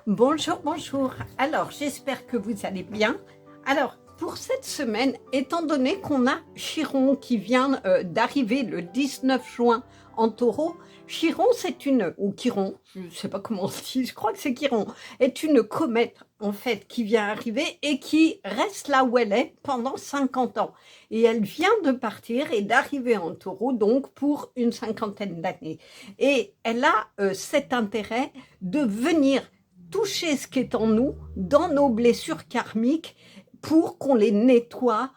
Bonjour, bonjour. Alors, j'espère que vous allez bien. Alors, pour cette semaine, étant donné qu'on a Chiron qui vient d'arriver le 19 juin en Taureau, Chiron, c'est une, ou Chiron, je ne sais pas comment on se dit, je crois que c'est Chiron, est une comète en fait qui vient arriver et qui reste là où elle est pendant 50 ans. Et elle vient de partir et d'arriver en Taureau donc pour une cinquantaine d'années. Et elle a cet intérêt de venir toucher ce qui est en nous, dans nos blessures karmiques, pour qu'on les nettoie.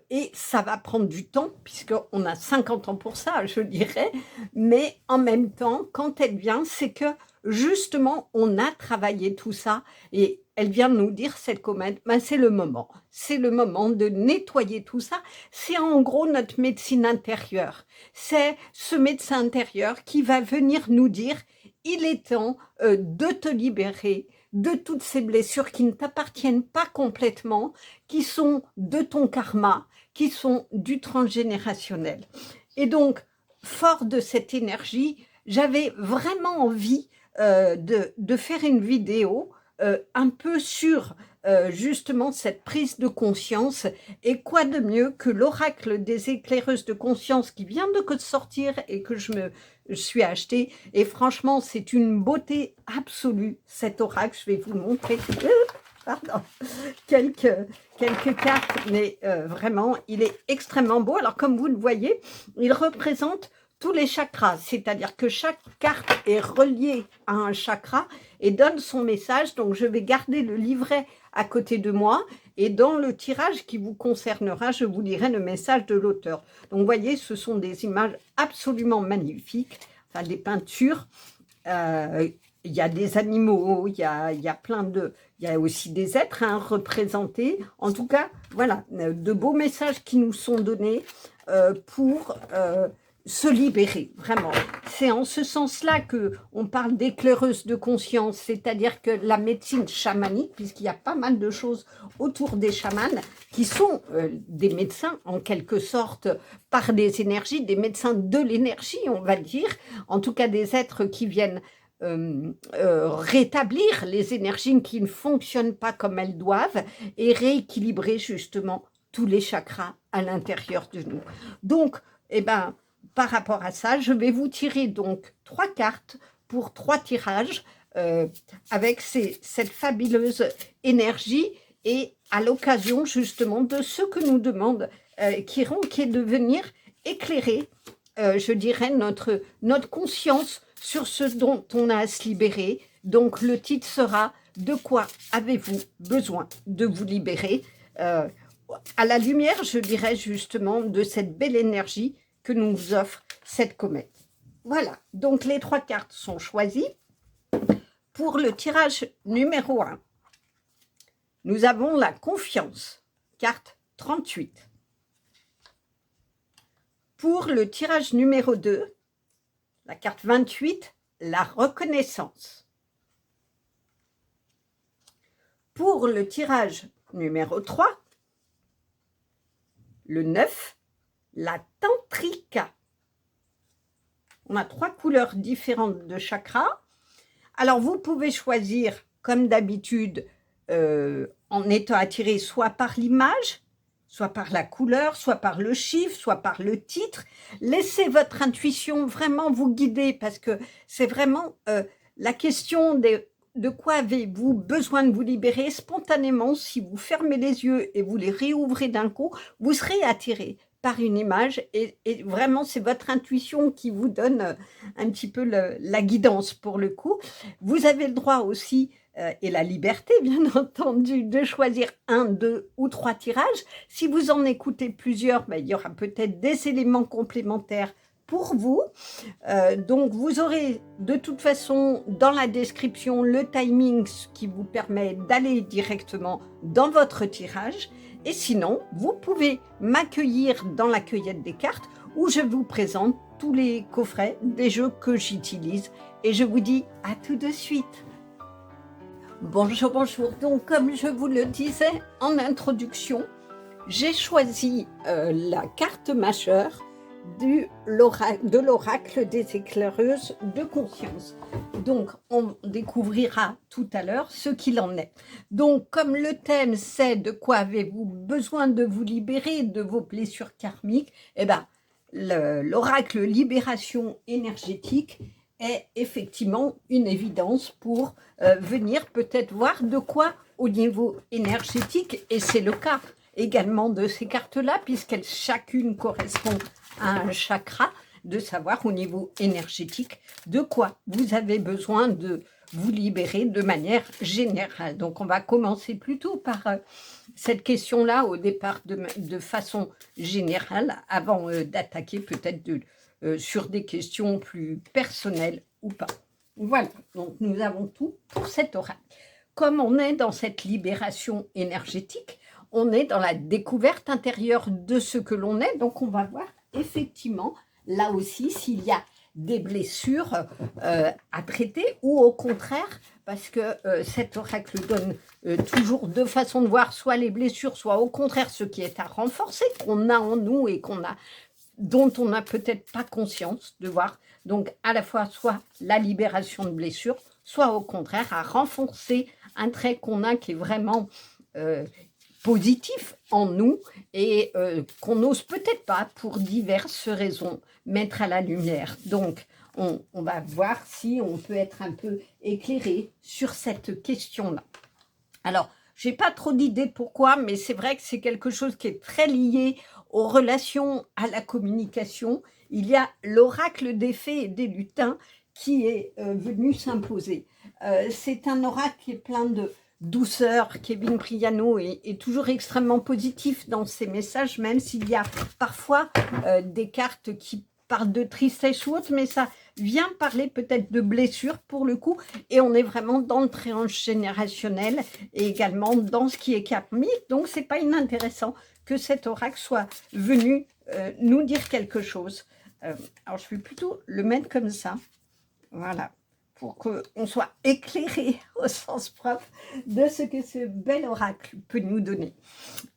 Et ça va prendre du temps, puisqu'on a 50 ans pour ça, je dirais. Mais en même temps, quand elle vient, c'est que justement, on a travaillé tout ça. Et elle vient de nous dire, cette comète, ben, c'est le moment. C'est le moment de nettoyer tout ça. C'est en gros notre médecine intérieure. C'est ce médecin intérieur qui va venir nous dire, il est temps de te libérer de toutes ces blessures qui ne t'appartiennent pas complètement, qui sont de ton karma, qui sont du transgénérationnel. Et donc, fort de cette énergie, j'avais vraiment envie de faire une vidéo un peu sur justement cette prise de conscience. Et quoi de mieux que l'oracle des éclaireuses de conscience qui vient de sortir et que je suis acheté. Et franchement, c'est une beauté absolue, cet oracle. Je vais vous le montrer. Pardon. Quelques cartes, mais vraiment, il est extrêmement beau. Alors, comme vous le voyez, il représente tous les chakras, c'est-à-dire que chaque carte est reliée à un chakra et donne son message. Donc, je vais garder le livret à côté de moi et dans le tirage qui vous concernera, je vous lirai le message de l'auteur. Donc, vous voyez, ce sont des images absolument magnifiques, enfin des peintures. Il y a des animaux, il y a plein de... Il y a aussi des êtres représentés. En tout cas, voilà, de beaux messages qui nous sont donnés pour se libérer, vraiment. C'est en ce sens-là qu'on parle d'éclaireuse de conscience, c'est-à-dire que la médecine chamanique, puisqu'il y a pas mal de choses autour des chamans, qui sont des médecins, en quelque sorte, par des énergies, des médecins de l'énergie, on va dire, en tout cas des êtres qui viennent rétablir les énergies qui ne fonctionnent pas comme elles doivent et rééquilibrer justement tous les chakras à l'intérieur de nous. Donc, eh ben, par rapport à ça, je vais vous tirer donc 3 cartes pour 3 tirages avec cette fabuleuse énergie et à l'occasion justement de ce que nous demande Chiron, qui est de venir éclairer, je dirais, notre conscience sur ce dont on a à se libérer. Donc le titre sera « De quoi avez-vous besoin de vous libérer ?» à la lumière, je dirais justement, de cette belle énergie que nous offre cette comète. Voilà, donc les 3 cartes sont choisies. Pour le tirage numéro 1, nous avons la confiance, carte 38. Pour le tirage numéro 2, la carte 28, la reconnaissance. Pour le tirage numéro 3, le 9, la tantrika. On a 3 couleurs différentes de chakras. Alors, vous pouvez choisir, comme d'habitude, en étant attiré soit par l'image, soit par la couleur, soit par le chiffre, soit par le titre. Laissez votre intuition vraiment vous guider parce que c'est vraiment la question de quoi avez-vous besoin de vous libérer spontanément. Si vous fermez les yeux et vous les réouvrez d'un coup, vous serez attiré par une image et vraiment c'est votre intuition qui vous donne un petit peu la guidance pour le coup. Vous avez le droit aussi et la liberté bien entendu de choisir 1, 2 ou 3 tirages. Si vous en écoutez plusieurs, ben, il y aura peut-être des éléments complémentaires pour vous. Donc vous aurez de toute façon dans la description le timing qui vous permet d'aller directement dans votre tirage. Et sinon, vous pouvez m'accueillir dans la cueillette des cartes où je vous présente tous les coffrets des jeux que j'utilise. Et je vous dis à tout de suite. Bonjour, bonjour. Donc, comme je vous le disais en introduction, j'ai choisi la carte majeure de l'oracle des éclaireuses de conscience. Donc, on découvrira tout à l'heure ce qu'il en est. Donc, comme le thème, c'est de quoi avez-vous besoin de vous libérer de vos blessures karmiques, eh ben, l'oracle libération énergétique est effectivement une évidence pour venir peut-être voir de quoi au niveau énergétique, et c'est le cas également de ces cartes-là, puisqu'elles chacune correspond à un chakra, de savoir au niveau énergétique de quoi vous avez besoin de vous libérer de manière générale. Donc on va commencer plutôt par cette question-là au départ de façon générale, avant d'attaquer peut-être sur des questions plus personnelles ou pas. Voilà, donc nous avons tout pour cet oracle. Comme on est dans cette libération énergétique, on est dans la découverte intérieure de ce que l'on est, donc on va voir effectivement là aussi s'il y a des blessures à traiter, ou au contraire, parce que cet oracle donne toujours deux façons de voir, soit les blessures, soit au contraire ce qui est à renforcer, qu'on a en nous et dont on n'a peut-être pas conscience de voir. Donc à la fois soit la libération de blessures, soit au contraire à renforcer un trait qu'on a qui est vraiment positif en nous et qu'on n'ose peut-être pas pour diverses raisons mettre à la lumière. Donc on va voir si on peut être un peu éclairé sur cette question-là. Alors, je n'ai pas trop d'idées pourquoi, mais c'est vrai que c'est quelque chose qui est très lié aux relations, à la communication. Il y a l'oracle des fées et des lutins qui est venu s'imposer. C'est un oracle qui est plein de douceur. Kevin Priano est toujours extrêmement positif dans ses messages, même s'il y a parfois des cartes qui parlent de tristesse ou autre, mais ça vient parler peut-être de blessures pour le coup, et on est vraiment dans le transgénérationnel et également dans ce qui est karmique, donc c'est pas inintéressant que cet oracle soit venu nous dire quelque chose. Alors je vais plutôt le mettre comme ça, voilà, pour qu'on soit éclairé au sens propre de ce que ce bel oracle peut nous donner.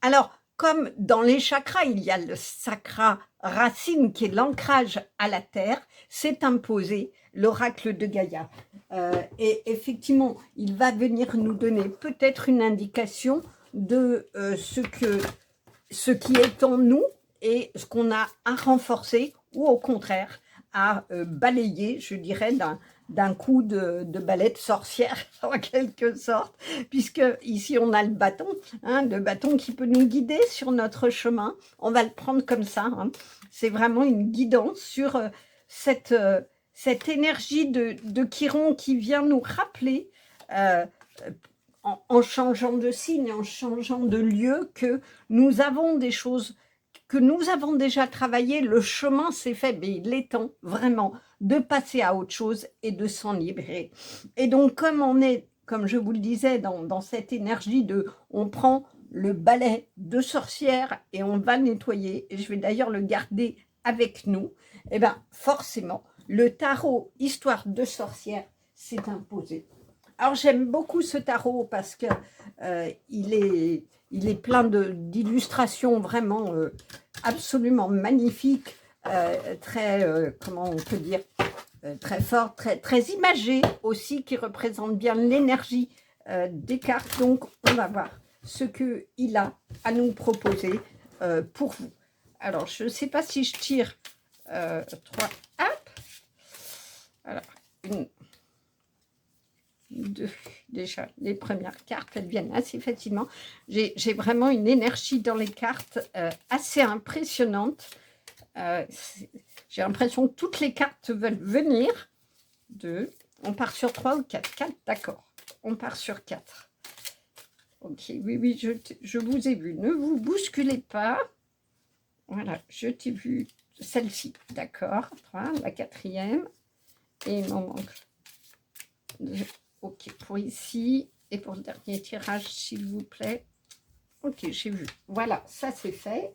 Alors, comme dans les chakras, il y a le chakra racine qui est l'ancrage à la terre, s'est imposé l'oracle de Gaïa. Et effectivement, il va venir nous donner peut-être une indication de ce qui est en nous et ce qu'on a à renforcer ou au contraire à balayer, je dirais, d'un coup de balai de sorcière, en quelque sorte, puisque ici on a le bâton qui peut nous guider sur notre chemin. On va le prendre comme ça. C'est vraiment une guidance sur cette énergie de Chiron qui vient nous rappeler, en changeant de signe, en changeant de lieu, que nous avons des choses que nous avons déjà travaillé, le chemin s'est fait, mais il est temps vraiment de passer à autre chose et de s'en libérer. Et donc, comme on est, comme je vous le disais, dans cette énergie on prend le balai de sorcière et on va nettoyer, et je vais d'ailleurs le garder avec nous, et bien forcément, le tarot Histoire de sorcière s'est imposé. Alors, j'aime beaucoup ce tarot parce que il est plein d'illustrations vraiment absolument magnifiques, très, comment on peut dire, très fortes, très imagées aussi, qui représentent bien l'énergie des cartes. Donc, on va voir ce qu'il a à nous proposer pour vous. Alors, je ne sais pas si je tire 3. Hop. Alors, 1, 2, déjà, les premières cartes, elles viennent assez facilement. J'ai vraiment une énergie dans les cartes assez impressionnante. J'ai l'impression que toutes les cartes veulent venir. 2, on part sur 3 ou 4. 4, d'accord. On part sur 4. Ok, oui, je vous ai vu. Ne vous bousculez pas. Voilà, je t'ai vu. Celle-ci, d'accord. 3, la quatrième. Et il m'en manque 2. Ok, pour ici et pour le dernier tirage, s'il vous plaît. Ok, j'ai vu. Voilà, ça c'est fait.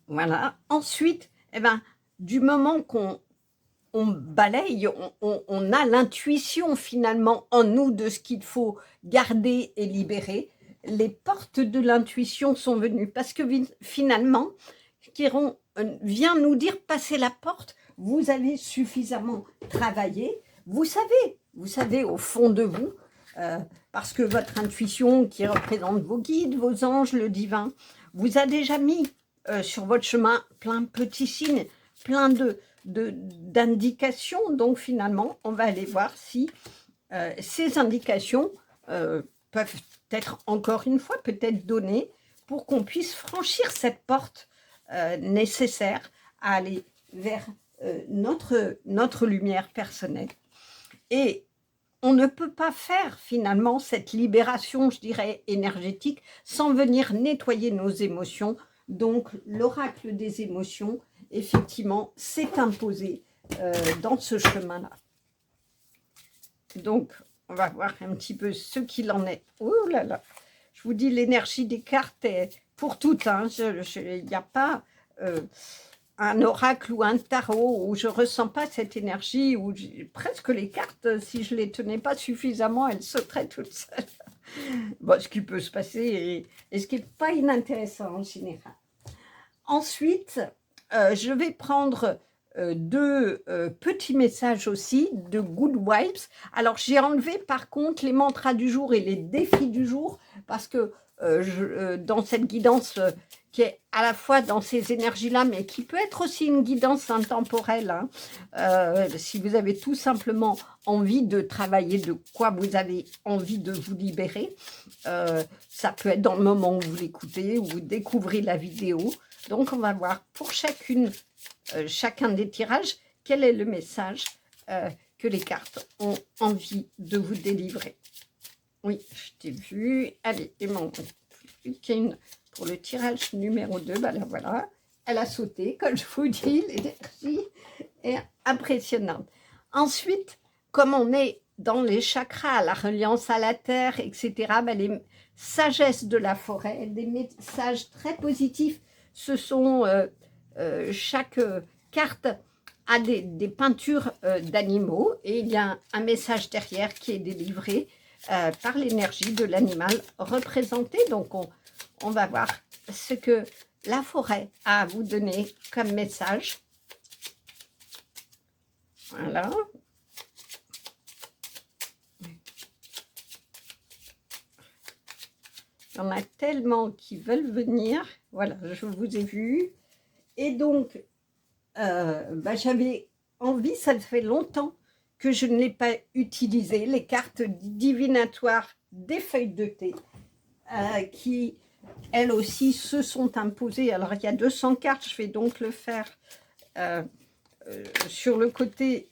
Voilà. Ensuite, eh ben, du moment qu'on balaye, on a l'intuition finalement en nous de ce qu'il faut garder et libérer. les portes de l'intuition sont venues. Parce que finalement, Chiron vient nous dire, passez la porte, vous avez suffisamment travaillé, vous savez au fond de vous, parce que votre intuition qui représente vos guides, vos anges, le divin, vous a déjà mis sur votre chemin plein de petits signes, plein d'indications. Donc finalement, on va aller voir si ces indications peuvent être encore une fois peut-être données pour qu'on puisse franchir cette porte nécessaire à aller vers notre lumière personnelle. Et on ne peut pas faire finalement cette libération, je dirais, énergétique sans venir nettoyer nos émotions. Donc l'oracle des émotions, effectivement, s'est imposé dans ce chemin-là. Donc, on va voir un petit peu ce qu'il en est. Oh là là, je vous dis, l'énergie des cartes est pour toutes. Hein. Il n'y a pas un oracle ou un tarot où je ne ressens pas cette énergie, où presque les cartes, si je ne les tenais pas suffisamment, elles sauteraient toutes seules. Bon, ce qui peut se passer et ce qui n'est pas inintéressant en général. Ensuite, je vais prendre deux petits messages aussi de Good Vibes. Alors, j'ai enlevé par contre les mantras du jour et les défis du jour parce que dans cette guidance qui est à la fois dans ces énergies-là, mais qui peut être aussi une guidance intemporelle. Hein. Si vous avez tout simplement envie de travailler de quoi vous avez envie de vous libérer, ça peut être dans le moment où vous l'écoutez, où vous découvrez la vidéo. Donc, on va voir pour chacun des tirages, quel est le message que les cartes ont envie de vous délivrer. Oui, je t'ai vu. Allez, il m'en manque une. Pour le tirage numéro 2, ben là, voilà, elle a sauté, comme je vous dis, l'énergie est impressionnante. Ensuite, comme on est dans les chakras, la reliance à la terre, etc., ben les sagesses de la forêt, des messages très positifs, ce sont chaque carte a des peintures d'animaux et il y a un message derrière qui est délivré par l'énergie de l'animal représenté. Donc, on va voir ce que la forêt a à vous donner comme message. Voilà. Il y en a tellement qui veulent venir. Voilà, je vous ai vu. Et donc, j'avais envie, ça fait longtemps que je ne l'ai pas utilisé, les cartes divinatoires des feuilles de thé, qui, elles aussi, se sont imposées. Alors, il y a 200 cartes, je vais donc le faire sur le côté.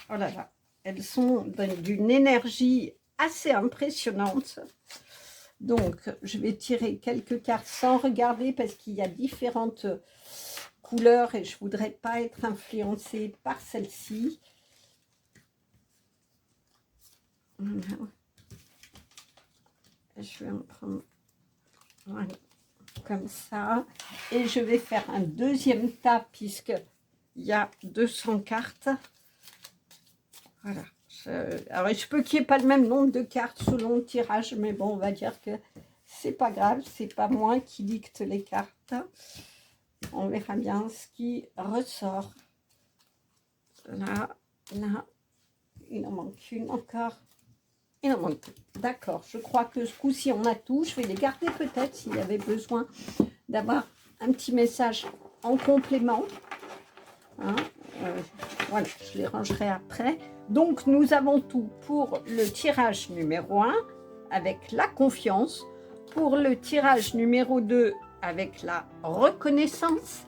Oh là là, elles sont d'une énergie assez impressionnante. Donc, je vais tirer quelques cartes sans regarder parce qu'il y a différentes couleurs et je ne voudrais pas être influencée par celle-ci. Je vais en prendre comme ça. Et je vais faire un deuxième tas puisqu'il y a 200 cartes. Voilà. Alors, je peux qu'il n'y ait pas le même nombre de cartes selon le tirage, mais bon, on va dire que c'est pas grave, c'est pas moi qui dicte les cartes. On verra bien ce qui ressort. Là, là, il en manque une encore. Il en manque une. D'accord, je crois que ce coup-ci, on a tout. Je vais les garder peut-être s'il y avait besoin d'avoir un petit message en complément. Hein, voilà, je les rangerai après. Donc, nous avons tout pour le tirage numéro 1 avec la confiance, pour le tirage numéro 2 avec la reconnaissance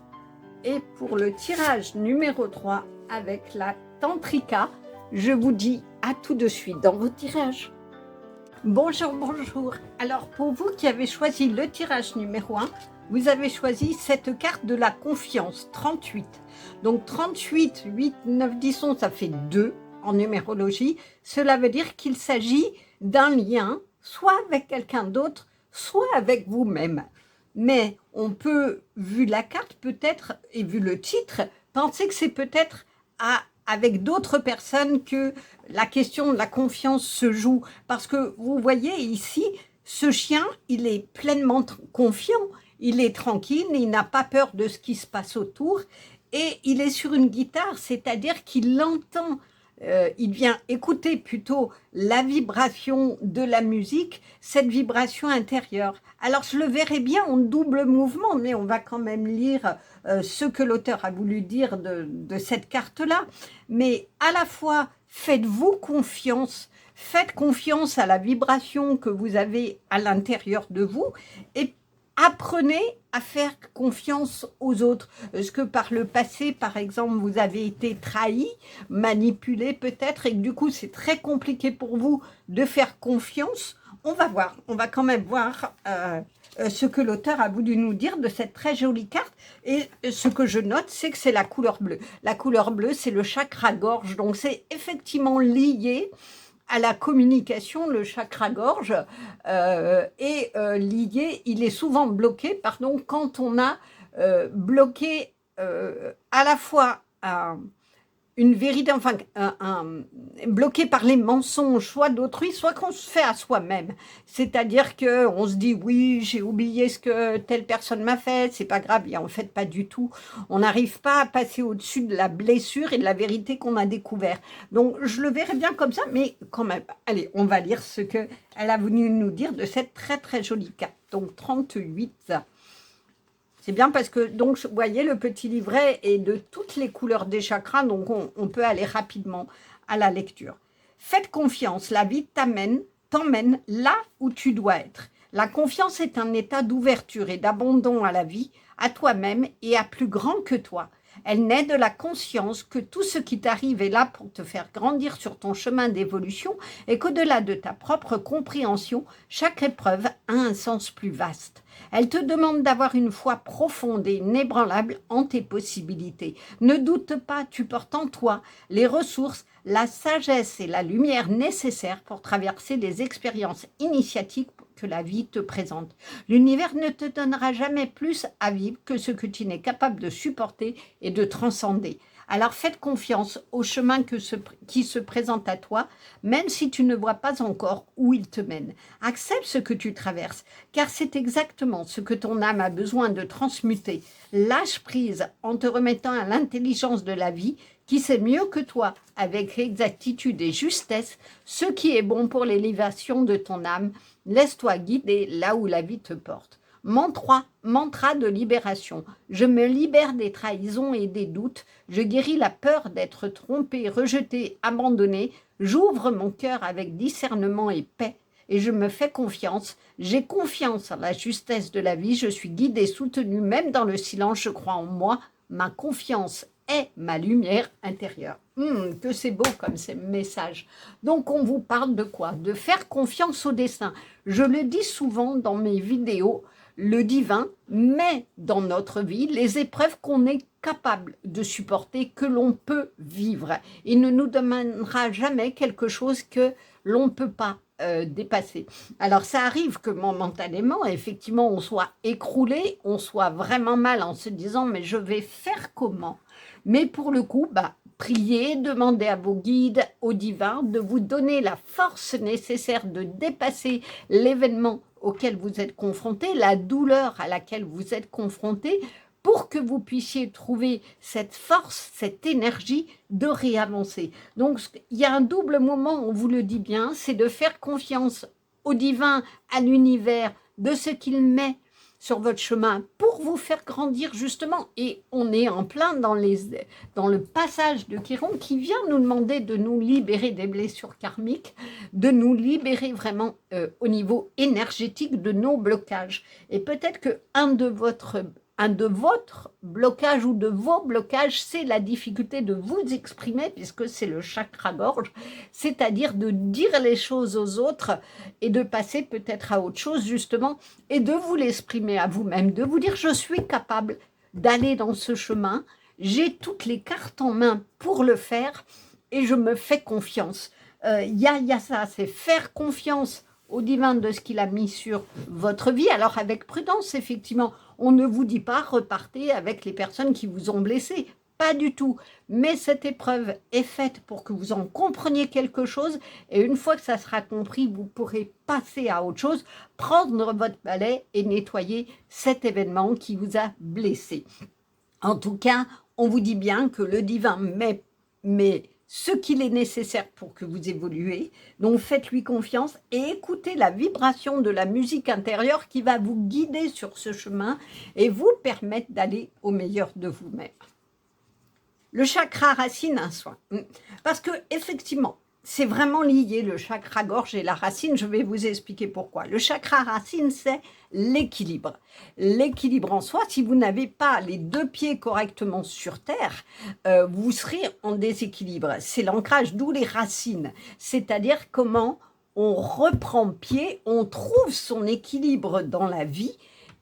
et pour le tirage numéro 3 avec la tantrika. Je vous dis à tout de suite dans vos tirages. Bonjour, bonjour. Alors, pour vous qui avez choisi le tirage numéro 1, vous avez choisi cette carte de la confiance, 38. Donc 38, 8, 9, 10, 11, ça fait 2 en numérologie. Cela veut dire qu'il s'agit d'un lien, soit avec quelqu'un d'autre, soit avec vous-même. Mais on peut, vu la carte peut-être, et vu le titre, penser que c'est peut-être avec d'autres personnes que la question de la confiance se joue. Parce que vous voyez ici, ce chien, il est pleinement confiant, il est tranquille, il n'a pas peur de ce qui se passe autour et il est sur une guitare, c'est-à-dire qu'il entend, il vient écouter plutôt la vibration de la musique, cette vibration intérieure. Alors je le verrai bien en double mouvement, mais on va quand même lire ce que l'auteur a voulu dire de cette carte-là. Mais à la fois, faites-vous confiance. Faites confiance à la vibration que vous avez à l'intérieur de vous et apprenez à faire confiance aux autres. Est-ce que par le passé, par exemple, vous avez été trahi, manipulé peut-être et que du coup c'est très compliqué pour vous de faire confiance? On va voir, on va quand même voir ce que l'auteur a voulu nous dire de cette très jolie carte. Et ce que je note, c'est que c'est la couleur bleue. La couleur bleue, c'est le chakra-gorge, donc c'est effectivement lié à la communication, le chakra-gorge est lié, il est souvent bloqué, pardon, quand on a bloqué à la fois une vérité, enfin, bloqué par les mensonges, soit d'autrui, soit qu'on se fait à soi-même. C'est-à-dire qu'on se dit, oui, j'ai oublié ce que telle personne m'a fait, c'est pas grave, et en fait, pas du tout. On n'arrive pas à passer au-dessus de la blessure et de la vérité qu'on a découvert. Donc, je le verrai bien comme ça, mais quand même, allez, on va lire ce qu'elle a voulu nous dire de cette très, très jolie carte. Donc, 38. C'est bien parce que, donc, vous voyez, le petit livret est de toutes les couleurs des chakras, donc on peut aller rapidement à la lecture. Faites confiance, la vie t'emmène là où tu dois être. La confiance est un état d'ouverture et d'abandon à la vie, à toi-même et à plus grand que toi. Elle naît de la conscience que tout ce qui t'arrive est là pour te faire grandir sur ton chemin d'évolution et qu'au-delà de ta propre compréhension, chaque épreuve a un sens plus vaste. Elle te demande d'avoir une foi profonde et inébranlable en tes possibilités. Ne doute pas, tu portes en toi les ressources, la sagesse et la lumière nécessaires pour traverser les expériences initiatiques que la vie te présente. L'univers ne te donnera jamais plus à vivre que ce que tu n'es capable de supporter et de transcender. Alors faites confiance au chemin qui se présente à toi, même si tu ne vois pas encore où il te mène. Accepte ce que tu traverses, car c'est exactement ce que ton âme a besoin de transmuter. Lâche prise en te remettant à l'intelligence de la vie, qui sait mieux que toi, avec exactitude et justesse, ce qui est bon pour l'élévation de ton âme. Laisse-toi guider là où la vie te porte. Mantra de libération. Je me libère des trahisons et des doutes. Je guéris la peur d'être trompé, rejeté, abandonné. J'ouvre mon cœur avec discernement et paix. Et je me fais confiance. J'ai confiance en la justesse de la vie. Je suis guidée, soutenue, même dans le silence. Je crois en moi. Ma confiance est ma lumière intérieure. Que c'est beau comme ces messages. Donc on vous parle de quoi? De faire confiance au destin. Je le dis souvent dans mes vidéos, le divin met dans notre vie les épreuves qu'on est capable de supporter, que l'on peut vivre. Il ne nous demandera jamais quelque chose que l'on ne peut pas dépasser. Alors ça arrive que momentanément, effectivement, on soit écroulé, on soit vraiment mal en se disant mais je vais faire comment? Mais pour le coup, priez, demandez à vos guides, au divin, de vous donner la force nécessaire de dépasser l'événement auquel vous êtes confronté, la douleur à laquelle vous êtes confronté, pour que vous puissiez trouver cette force, cette énergie de réavancer. Donc, il y a un double moment, on vous le dit bien, c'est de faire confiance au divin, à l'univers, de ce qu'il met sur votre chemin pour vous faire grandir justement. Et on est en plein dans le passage de Chiron qui vient nous demander de nous libérer des blessures karmiques, de nous libérer vraiment au niveau énergétique de nos blocages. Et peut-être qu'un de votre blocage ou de vos blocages, c'est la difficulté de vous exprimer, puisque c'est le chakra-gorge, c'est-à-dire de dire les choses aux autres et de passer peut-être à autre chose, justement, et de vous l'exprimer à vous-même, de vous dire « je suis capable d'aller dans ce chemin, j'ai toutes les cartes en main pour le faire et je me fais confiance ». Il y a ça, c'est faire confiance au divin de ce qu'il a mis sur votre vie. Alors avec prudence, effectivement, on ne vous dit pas repartez avec les personnes qui vous ont blessé. pas du tout. Mais cette épreuve est faite pour que vous en compreniez quelque chose. Et une fois que ça sera compris, vous pourrez passer à autre chose, prendre votre balai et nettoyer cet événement qui vous a blessé. En tout cas, on vous dit bien que le divin met ce qu'il est nécessaire pour que vous évoluez. Donc faites-lui confiance et écoutez la vibration de la musique intérieure qui va vous guider sur ce chemin et vous permettre d'aller au meilleur de vous-même. Le chakra racine a un soin. Parce que effectivement, c'est vraiment lié, le chakra gorge et la racine. Je vais vous expliquer pourquoi. Le chakra racine, c'est l'équilibre. L'équilibre en soi, si vous n'avez pas les deux pieds correctement sur terre, vous serez en déséquilibre. C'est l'ancrage, d'où les racines. C'est-à-dire comment on reprend pied, on trouve son équilibre dans la vie.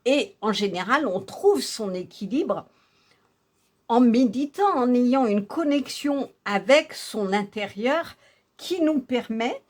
Et en général, on trouve son équilibre en méditant, en ayant une connexion avec son intérieur qui nous permet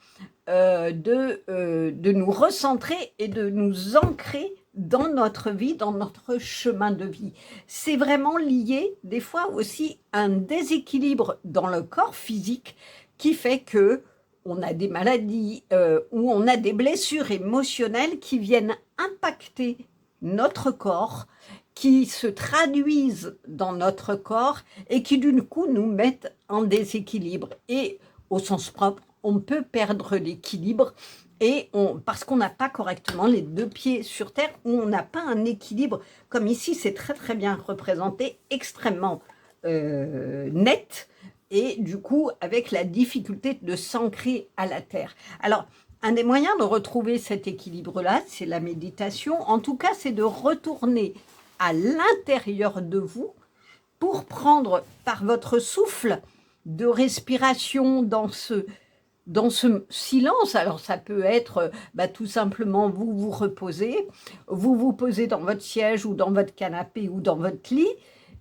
de nous recentrer et de nous ancrer dans notre vie, dans notre chemin de vie. C'est vraiment lié des fois aussi à un déséquilibre dans le corps physique qui fait que on a des maladies ou on a des blessures émotionnelles qui viennent impacter notre corps, qui se traduisent dans notre corps et qui du coup nous mettent en déséquilibre. Et au sens propre, on peut perdre l'équilibre parce qu'on n'a pas correctement les deux pieds sur terre, ou on n'a pas un équilibre, comme ici c'est très très bien représenté, extrêmement net, et du coup avec la difficulté de s'ancrer à la terre. Alors, un des moyens de retrouver cet équilibre-là, c'est la méditation. En tout cas, c'est de retourner à l'intérieur de vous pour prendre par votre souffle de respiration dans ce silence. Alors ça peut être tout simplement vous reposez, vous posez dans votre siège ou dans votre canapé ou dans votre lit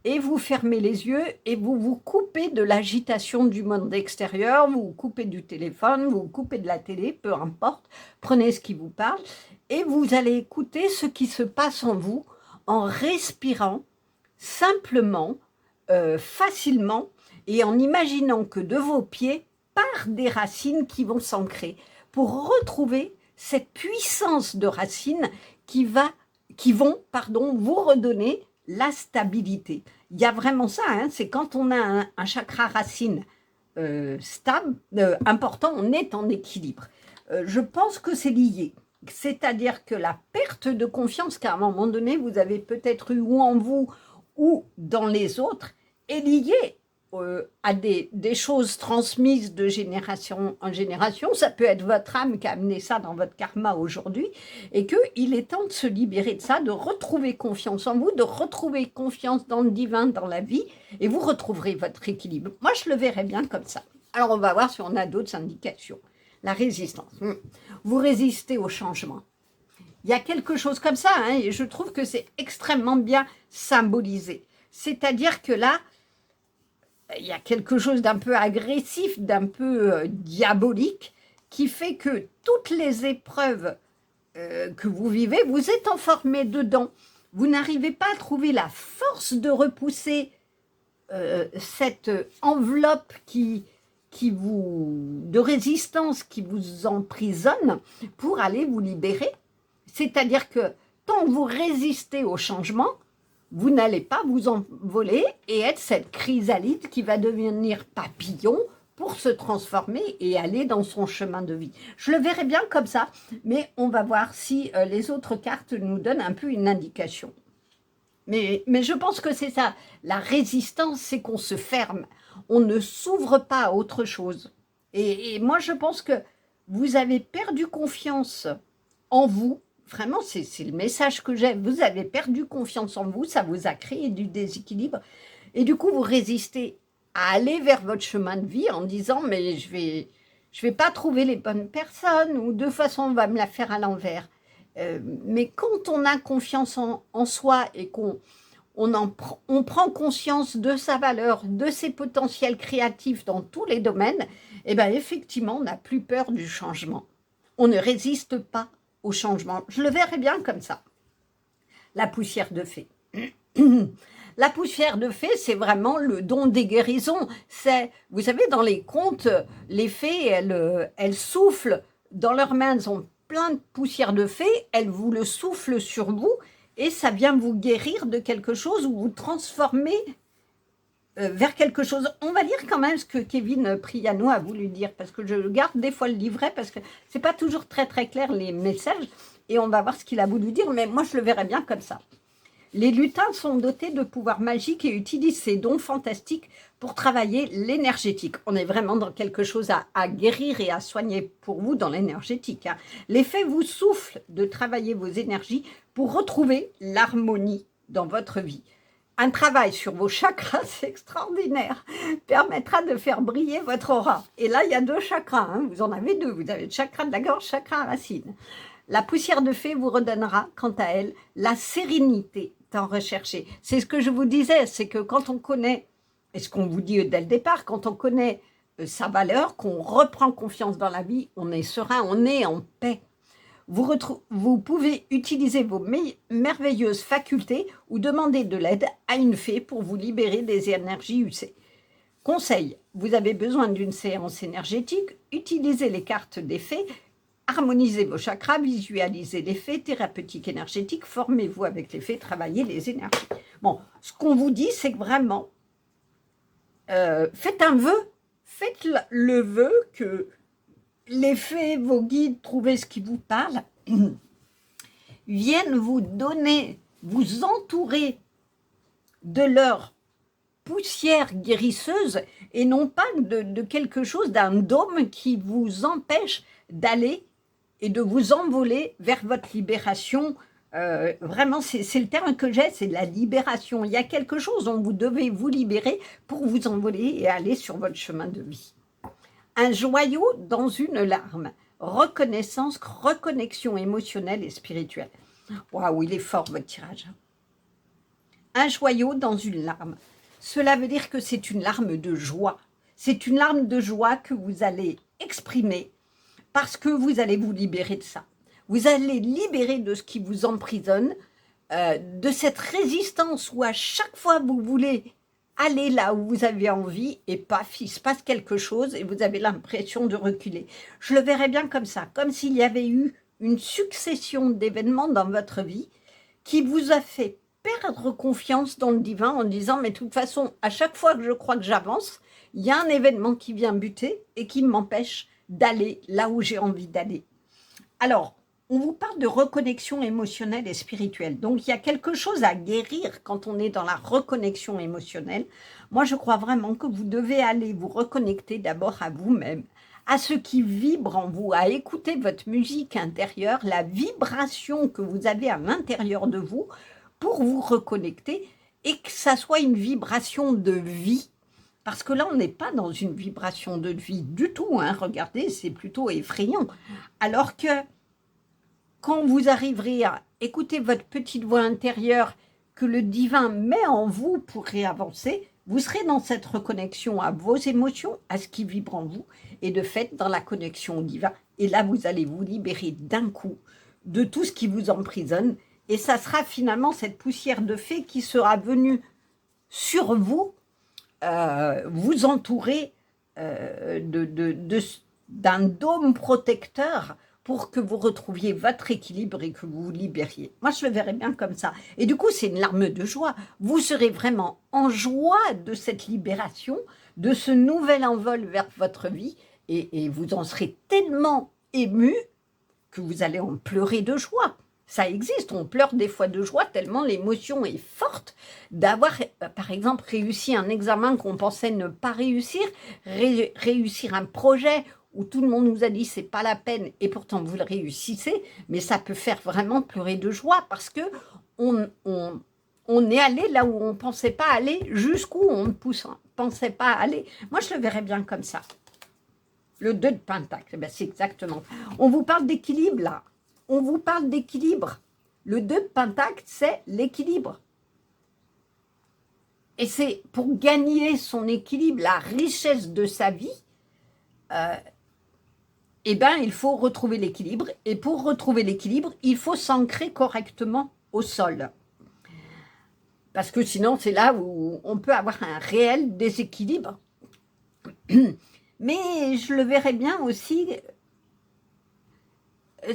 et vous fermez les yeux et vous vous coupez de l'agitation du monde extérieur, vous vous coupez du téléphone, vous vous coupez de la télé, peu importe, prenez ce qui vous parle et vous allez écouter ce qui se passe en vous en respirant simplement, facilement, et en imaginant que de vos pieds partent des racines qui vont s'ancrer pour retrouver cette puissance de racines qui vont vous redonner la stabilité. Il y a vraiment ça, hein, c'est quand on a un chakra racine stable, important, on est en équilibre. Je pense que c'est lié. C'est-à-dire que la perte de confiance qu'à un moment donné, vous avez peut-être eu ou en vous ou dans les autres, est liée à des choses transmises de génération en génération. Ça peut être votre âme qui a amené ça dans votre karma aujourd'hui et qu'il est temps de se libérer de ça, de retrouver confiance en vous, de retrouver confiance dans le divin, dans la vie, et vous retrouverez votre équilibre. Moi, je le verrais bien comme ça. Alors, on va voir si on a d'autres indications. La résistance. Vous résistez au changement. Il y a quelque chose comme ça, hein, et je trouve que c'est extrêmement bien symbolisé. C'est-à-dire que là, il y a quelque chose d'un peu agressif, d'un peu diabolique, qui fait que toutes les épreuves que vous vivez, vous êtes enfermé dedans. Vous n'arrivez pas à trouver la force de repousser cette enveloppe de résistance qui vous emprisonne pour aller vous libérer. C'est-à-dire que tant que vous résistez au changement, vous n'allez pas vous envoler et être cette chrysalide qui va devenir papillon pour se transformer et aller dans son chemin de vie. Je le verrai bien comme ça, mais on va voir si les autres cartes nous donnent un peu une indication. Mais je pense que c'est ça. La résistance, c'est qu'on se ferme. On ne s'ouvre pas à autre chose. Et moi, je pense que vous avez perdu confiance en vous. Vraiment, c'est le message que j'ai. Vous avez perdu confiance en vous, ça vous a créé du déséquilibre. Et du coup, vous résistez à aller vers votre chemin de vie en disant « mais je vais pas trouver les bonnes personnes ou de toute façon, on va me la faire à l'envers ». Mais quand on a confiance en soi et qu'on prend conscience de sa valeur, de ses potentiels créatifs dans tous les domaines, eh bien effectivement, on n'a plus peur du changement. On ne résiste pas au changement. Je le verrais bien comme ça. La poussière de fée. La poussière de fée, c'est vraiment le don des guérisons. C'est, vous savez, dans les contes, les fées, elles soufflent dans leurs mains, elles ont plein de poussière de fée, elles vous le soufflent sur vous et ça vient vous guérir de quelque chose ou vous transformer vers quelque chose. On va lire quand même ce que Kevin Priano a voulu dire, parce que je garde des fois le livret, parce que c'est pas toujours très très clair les messages, et on va voir ce qu'il a voulu dire, mais moi je le verrais bien comme ça. Les lutins sont dotés de pouvoirs magiques et utilisent ces dons fantastiques pour travailler l'énergétique. On est vraiment dans quelque chose à guérir et à soigner pour vous dans l'énergétique. Hein. Les fées vous soufflent de travailler vos énergies pour retrouver l'harmonie dans votre vie. Un travail sur vos chakras, c'est extraordinaire, permettra de faire briller votre aura. Et là, il y a 2 chakras, hein. Vous en avez 2. Vous avez le chakra de la gorge, chakra racine. La poussière de fée vous redonnera, quant à elle, la sérénité tant recherchée. C'est ce que je vous disais, c'est que quand on connaît, et ce qu'on vous dit dès le départ, quand on connaît sa valeur, qu'on reprend confiance dans la vie, on est serein, on est en paix. Vous pouvez utiliser vos merveilleuses facultés ou demander de l'aide à une fée pour vous libérer des énergies usées. Conseil, vous avez besoin d'une séance énergétique, utilisez les cartes des fées, harmonisez vos chakras, visualisez les fées thérapeutiques énergétiques, formez-vous avec les fées, travaillez les énergies. Bon, ce qu'on vous dit, c'est que vraiment, faites un vœu, faites le vœu que les fées, vos guides, trouvez ce qui vous parle, viennent vous donner, vous entourer de leur poussière guérisseuse et non pas de quelque chose, d'un dôme qui vous empêche d'aller et de vous envoler vers votre libération. Vraiment, c'est le terme que j'ai, c'est de la libération. Il y a quelque chose dont vous devez vous libérer pour vous envoler et aller sur votre chemin de vie. Un joyau dans une larme. Reconnaissance, reconnexion émotionnelle et spirituelle. Waouh, il est fort votre tirage. Un joyau dans une larme. Cela veut dire que c'est une larme de joie. C'est une larme de joie que vous allez exprimer parce que vous allez vous libérer de ça. Vous allez libérer de ce qui vous emprisonne, de cette résistance où à chaque fois vous voulez aller là où vous avez envie et paf, il se passe quelque chose et vous avez l'impression de reculer. Je le verrais bien comme ça, comme s'il y avait eu une succession d'événements dans votre vie qui vous a fait perdre confiance dans le divin en disant mais de toute façon, à chaque fois que je crois que j'avance, il y a un événement qui vient buter et qui m'empêche d'aller là où j'ai envie d'aller. Alors, on vous parle de reconnexion émotionnelle et spirituelle. Donc, il y a quelque chose à guérir quand on est dans la reconnexion émotionnelle. Moi, je crois vraiment que vous devez aller vous reconnecter d'abord à vous-même, à ce qui vibre en vous, à écouter votre musique intérieure, la vibration que vous avez à l'intérieur de vous pour vous reconnecter et que ça soit une vibration de vie. Parce que là, on n'est pas dans une vibration de vie du tout. Hein. Regardez, c'est plutôt effrayant. Alors que quand vous arriverez à écouter votre petite voix intérieure que le divin met en vous pour réavancer, vous serez dans cette reconnexion à vos émotions, à ce qui vibre en vous, et de fait dans la connexion au divin. Et là, vous allez vous libérer d'un coup de tout ce qui vous emprisonne. Et ça sera finalement cette poussière de fée qui sera venue sur vous, vous entourer d'un dôme protecteur pour que vous retrouviez votre équilibre et que vous vous libériez. Moi, je le verrais bien comme ça. Et du coup, c'est une larme de joie. Vous serez vraiment en joie de cette libération, de ce nouvel envol vers votre vie, et vous en serez tellement ému que vous allez en pleurer de joie. Ça existe, on pleure des fois de joie tellement l'émotion est forte d'avoir, par exemple, réussi un examen qu'on pensait ne pas réussir, réussir un projet où tout le monde nous a dit c'est pas la peine et pourtant vous le réussissez, mais ça peut faire vraiment pleurer de joie parce que on est allé là où on ne pensait pas aller, jusqu'où on ne pensait pas aller. Moi, je le verrais bien comme ça. Le 2 de Pentacle, ben c'est exactement. On vous parle d'équilibre là. On vous parle d'équilibre. Le 2 de Pentacle, c'est l'équilibre. Et c'est pour gagner son équilibre, la richesse de sa vie, eh ben, il faut retrouver l'équilibre. Et pour retrouver l'équilibre, il faut s'ancrer correctement au sol. Parce que sinon, c'est là où on peut avoir un réel déséquilibre. Mais je le verrais bien aussi,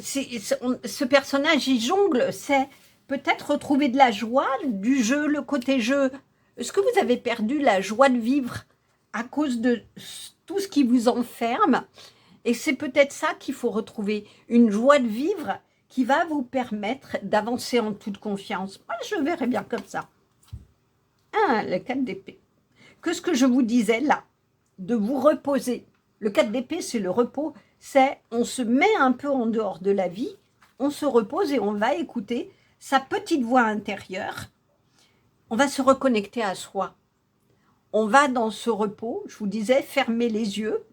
ce personnage, il jongle, c'est peut-être retrouver de la joie, du jeu, le côté jeu. Est-ce que vous avez perdu la joie de vivre à cause de tout ce qui vous enferme? Et c'est peut-être ça qu'il faut retrouver, une joie de vivre qui va vous permettre d'avancer en toute confiance. Moi, je le verrais bien comme ça. Ah, le 4 d'épée. Que ce que je vous disais là, de vous reposer. Le 4 d'épée, c'est le repos, c'est on se met un peu en dehors de la vie, on se repose et on va écouter sa petite voix intérieure. On va se reconnecter à soi. On va dans ce repos, je vous disais, fermer les yeux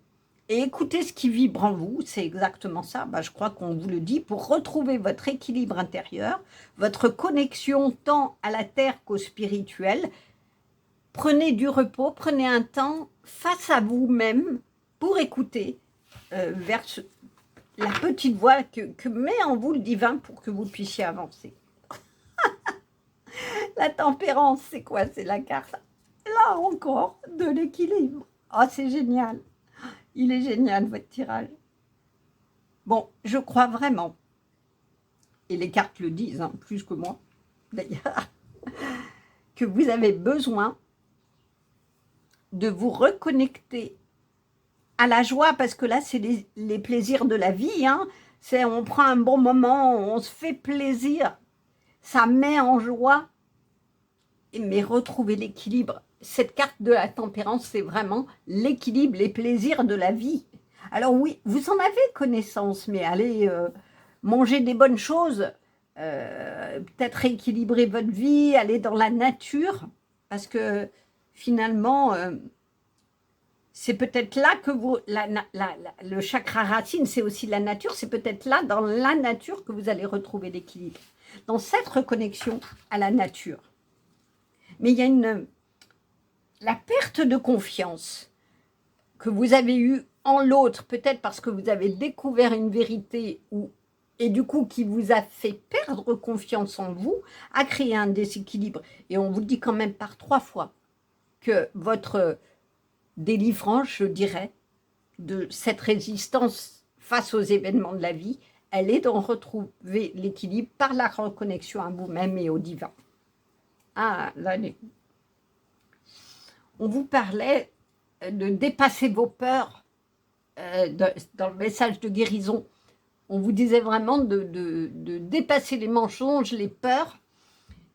et écouter ce qui vibre en vous. C'est exactement ça, je crois qu'on vous le dit, pour retrouver votre équilibre intérieur, votre connexion tant à la terre qu'au spirituel. Prenez du repos, prenez un temps face à vous-même pour écouter vers la petite voix que met en vous le divin pour que vous puissiez avancer. La tempérance, c'est quoi? C'est la carte, là encore, de l'équilibre. Oh, c'est génial. Il est génial, votre tirage. Bon, je crois vraiment, et les cartes le disent, hein, plus que moi, d'ailleurs, que vous avez besoin de vous reconnecter à la joie, parce que là, c'est les plaisirs de la vie. Hein. C'est on prend un bon moment, on se fait plaisir, ça met en joie, mais retrouver l'équilibre. Cette carte de la tempérance, c'est vraiment l'équilibre, les plaisirs de la vie. Alors oui, vous en avez connaissance, mais allez manger des bonnes choses, peut-être rééquilibrer votre vie, aller dans la nature, parce que finalement, c'est peut-être là que vous, le chakra racine, c'est aussi la nature, c'est peut-être là, dans la nature, que vous allez retrouver l'équilibre, dans cette reconnexion à la nature. Mais il y a la perte de confiance que vous avez eue en l'autre, peut-être parce que vous avez découvert une vérité et du coup qui vous a fait perdre confiance en vous, a créé un déséquilibre. Et on vous dit quand même par 3 fois que votre délivrance, je dirais, de cette résistance face aux événements de la vie, elle est d'en retrouver l'équilibre par la reconnexion à vous-même et au divin. Ah, là, on vous parlait de dépasser vos peurs dans le message de guérison. On vous disait vraiment de dépasser les mensonges, les peurs.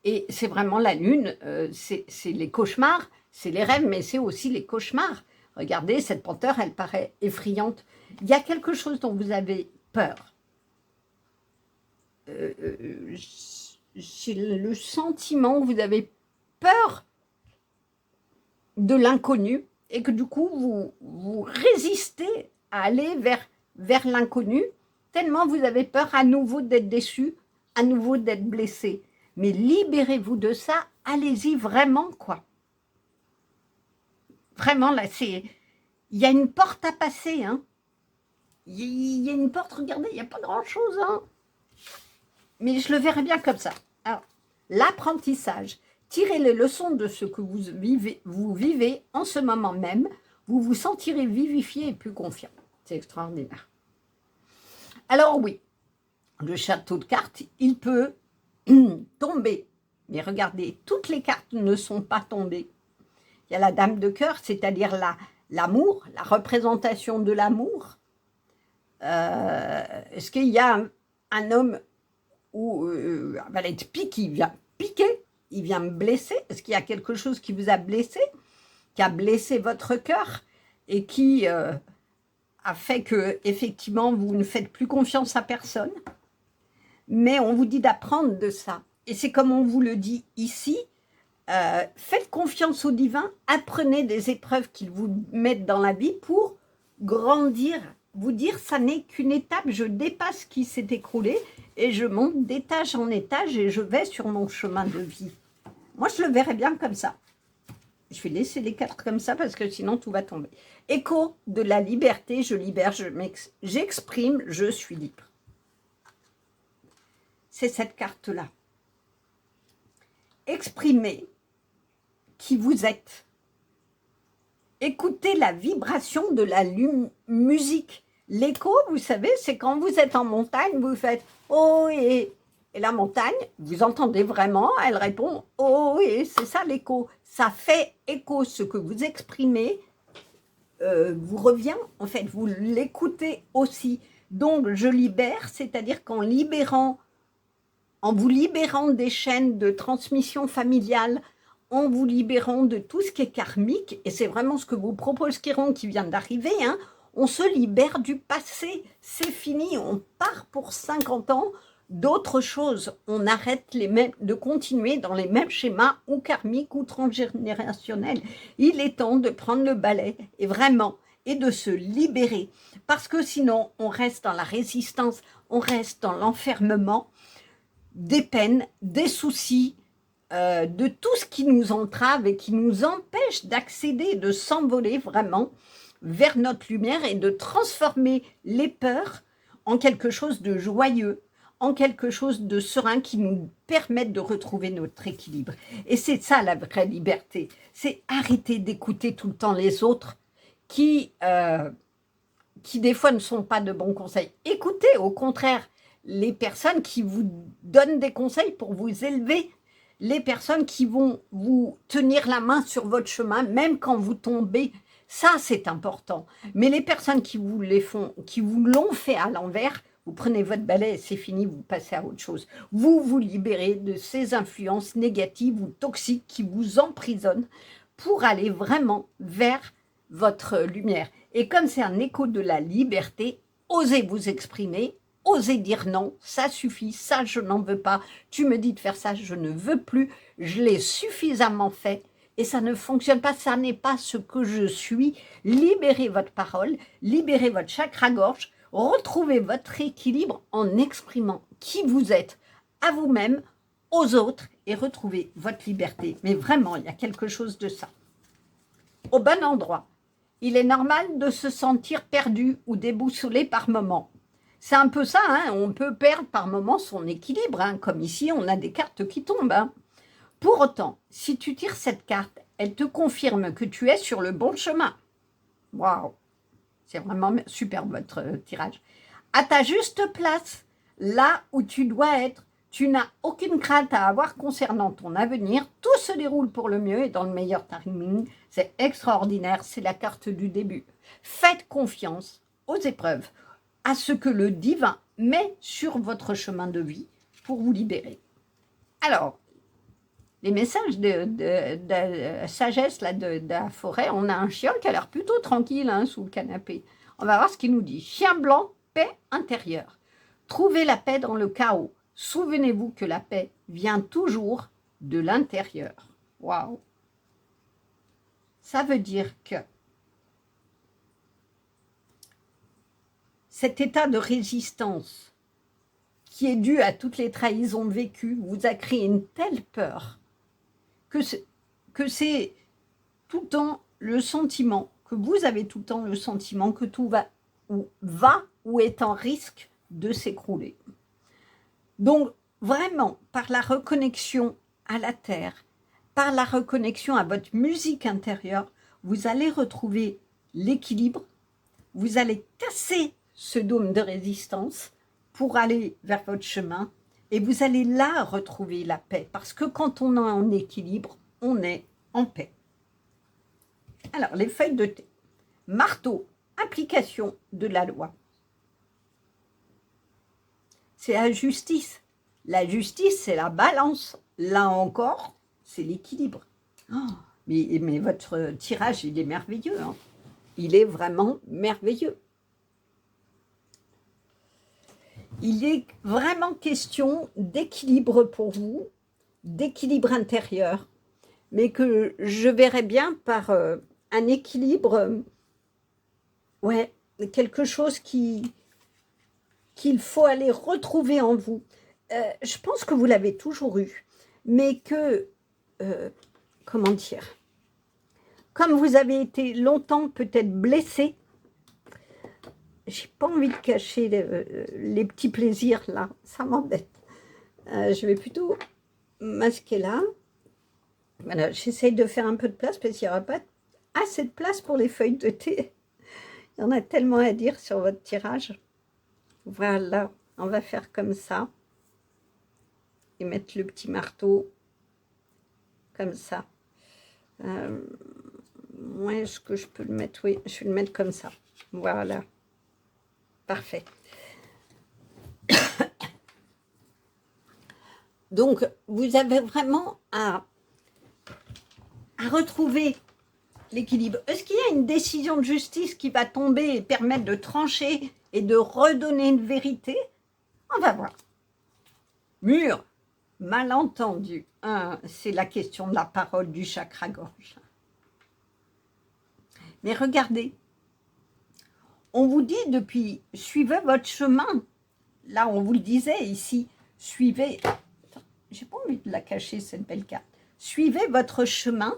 Et c'est vraiment la lune, c'est les cauchemars, c'est les rêves, mais c'est aussi les cauchemars. Regardez, cette panthère, elle paraît effrayante. Il y a quelque chose dont vous avez peur. C'est le sentiment que vous avez peur de l'inconnu et que du coup, vous résistez à aller vers l'inconnu tellement vous avez peur à nouveau d'être déçu, à nouveau d'être blessé. Mais libérez-vous de ça, allez-y vraiment, quoi. Vraiment, là, il y a une porte à passer, hein. Il y a une porte, regardez, il n'y a pas grand-chose, hein. Mais je le verrais bien comme ça. Alors, l'apprentissage, tirez les leçons de ce que vous vivez en ce moment même, vous vous sentirez vivifié et plus confiant. C'est extraordinaire. Alors oui, le château de cartes, il peut tomber. Mais regardez, toutes les cartes ne sont pas tombées. Il y a la dame de cœur, c'est-à-dire l'amour, la représentation de l'amour. Est-ce qu'il y a un homme où va être piqué, il vient piquer, il vient me blesser? Est-ce qu'il y a quelque chose qui vous a blessé, qui a blessé votre cœur et qui a fait que effectivement vous ne faites plus confiance à personne? Mais on vous dit d'apprendre de ça. Et c'est comme on vous le dit ici, faites confiance au divin, apprenez des épreuves qu'il vous met dans la vie pour grandir, vous dire ça n'est qu'une étape, je dépasse ce qui s'est écroulé et je monte d'étage en étage et je vais sur mon chemin de vie. Moi, je le verrais bien comme ça. Je vais laisser les cartes comme ça parce que sinon tout va tomber. Écho de la liberté, je libère, j'exprime, je suis libre. C'est cette carte-là. Exprimer qui vous êtes. Écoutez la vibration de la musique. L'écho, vous savez, c'est quand vous êtes en montagne, vous faites « oh » et la montagne, vous entendez vraiment, elle répond « oh » et c'est ça l'écho. Ça fait écho, ce que vous exprimez vous revient, en fait, vous l'écoutez aussi. Donc, je libère, c'est-à-dire qu'en vous libérant des chaînes de transmission familiale, en vous libérant de tout ce qui est karmique, et c'est vraiment ce que vous propose Chiron qui vient d'arriver, hein, on se libère du passé, c'est fini, on part pour 50 ans d'autres choses, on arrête de continuer dans les mêmes schémas ou karmiques ou transgénérationnels. Il est temps de prendre le balai, et vraiment, et de se libérer, parce que sinon on reste dans la résistance, on reste dans l'enfermement, des peines, des soucis, de tout ce qui nous entrave et qui nous empêche d'accéder, de s'envoler vraiment vers notre lumière et de transformer les peurs en quelque chose de joyeux, en quelque chose de serein qui nous permette de retrouver notre équilibre. Et c'est ça la vraie liberté, c'est arrêter d'écouter tout le temps les autres qui des fois ne sont pas de bons conseils. Écoutez au contraire les personnes qui vous donnent des conseils pour vous élever, les personnes qui vont vous tenir la main sur votre chemin, même quand vous tombez, ça c'est important. Mais les personnes qui vous l'ont fait à l'envers, vous prenez votre balai et c'est fini, vous passez à autre chose. Vous vous libérez de ces influences négatives ou toxiques qui vous emprisonnent pour aller vraiment vers votre lumière. Et comme c'est un écho de la liberté, osez vous exprimer, osez dire non, ça suffit, ça je n'en veux pas, tu me dis de faire ça, je ne veux plus, je l'ai suffisamment fait et ça ne fonctionne pas, ça n'est pas ce que je suis. Libérez votre parole, libérez votre chakra-gorge, retrouvez votre équilibre en exprimant qui vous êtes à vous-même, aux autres et retrouvez votre liberté. Mais vraiment, il y a quelque chose de ça. Au bon endroit. Il est normal de se sentir perdu ou déboussolé par moments. C'est un peu ça, hein, on peut perdre par moments son équilibre, hein, comme ici on a des cartes qui tombent. Hein. Pour autant, si tu tires cette carte, elle te confirme que tu es sur le bon chemin. Waouh, c'est vraiment super votre tirage. À ta juste place, là où tu dois être, tu n'as aucune crainte à avoir concernant ton avenir. Tout se déroule pour le mieux et dans le meilleur timing. C'est extraordinaire, c'est la carte du début. Faites confiance aux épreuves, à ce que le divin met sur votre chemin de vie pour vous libérer. Alors, les messages de sagesse là, de la forêt, on a un chien qui a l'air plutôt tranquille hein, sous le canapé. On va voir ce qu'il nous dit. Chien blanc, paix intérieure. Trouvez la paix dans le chaos. Souvenez-vous que la paix vient toujours de l'intérieur. Waouh! Ça veut dire que cet état de résistance qui est dû à toutes les trahisons vécues vous a créé une telle peur que c'est tout le temps le sentiment, que vous avez tout le temps le sentiment que tout va ou est en risque de s'écrouler. Donc, vraiment, par la reconnexion à la terre, par la reconnexion à votre musique intérieure, vous allez retrouver l'équilibre, vous allez casser ce dôme de résistance pour aller vers votre chemin et vous allez là retrouver la paix. Parce que quand on est en équilibre, on est en paix. Alors, les feuilles de thé. Marteau, application de la loi. C'est la justice. La justice, c'est la balance. Là encore, c'est l'équilibre. Oh, mais votre tirage, il est merveilleux. Hein. Il est vraiment merveilleux. Il est vraiment question d'équilibre pour vous, d'équilibre intérieur, mais que je verrais bien par un équilibre, ouais, quelque chose qu'il faut aller retrouver en vous. Je pense que vous l'avez toujours eu, mais que, comment dire, comme vous avez été longtemps peut-être blessé, j'ai pas envie de cacher les petits plaisirs là, ça m'embête. Je vais plutôt masquer là. Voilà, j'essaye de faire un peu de place parce qu'il n'y aura pas assez de place pour les feuilles de thé. Il y en a tellement à dire sur votre tirage. Voilà, on va faire comme ça. Et mettre le petit marteau comme ça. Moi, est-ce que je peux le mettre? Oui, je vais le mettre comme ça. Voilà. Parfait. Donc, vous avez vraiment à retrouver l'équilibre. Est-ce qu'il y a une décision de justice qui va tomber et permettre de trancher et de redonner une vérité? On va voir. Mur, malentendu. C'est la question de la parole du chakra-gorge. Mais regardez, on vous dit depuis, suivez votre chemin. Là, on vous le disait ici, suivez... J'ai pas envie de la cacher, cette belle carte. Suivez votre chemin,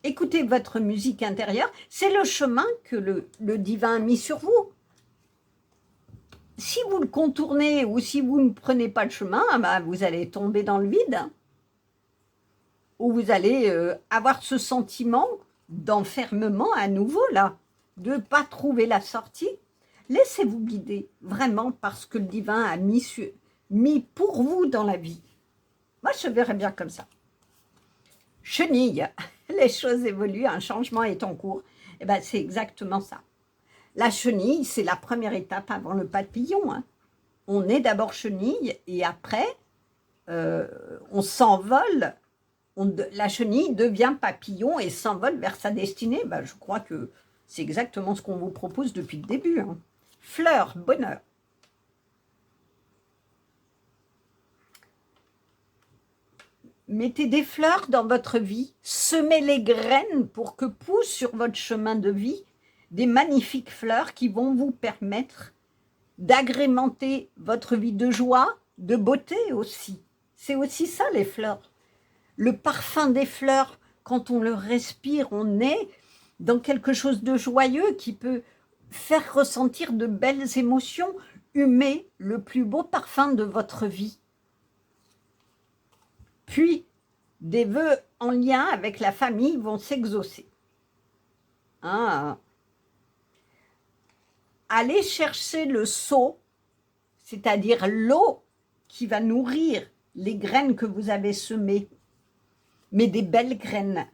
écoutez votre musique intérieure. C'est le chemin que le divin a mis sur vous. Si vous le contournez ou si vous ne prenez pas le chemin, bah, vous allez tomber dans le vide. Ou vous allez avoir ce sentiment d'enfermement à nouveau, là, de ne pas trouver la sortie. Laissez-vous guider, vraiment, parce que le divin a mis pour vous dans la vie. Moi, je verrais bien comme ça. Chenille, les choses évoluent, un changement est en cours. Et ben, c'est exactement ça. La chenille, c'est la première étape avant le papillon. Hein. On est d'abord chenille et après, on s'envole. La chenille devient papillon et s'envole vers sa destinée. Ben, je crois que c'est exactement ce qu'on vous propose depuis le début. Hein. Fleur, bonheur. Mettez des fleurs dans votre vie, semez les graines pour que poussent sur votre chemin de vie des magnifiques fleurs qui vont vous permettre d'agrémenter votre vie de joie, de beauté aussi. C'est aussi ça les fleurs. Le parfum des fleurs, quand on le respire, on est dans quelque chose de joyeux qui peut faire ressentir de belles émotions. Humez le plus beau parfum de votre vie. Puis, des vœux en lien avec la famille vont s'exaucer. Allez chercher le seau, c'est-à-dire l'eau qui va nourrir les graines que vous avez semées, mais des belles graines.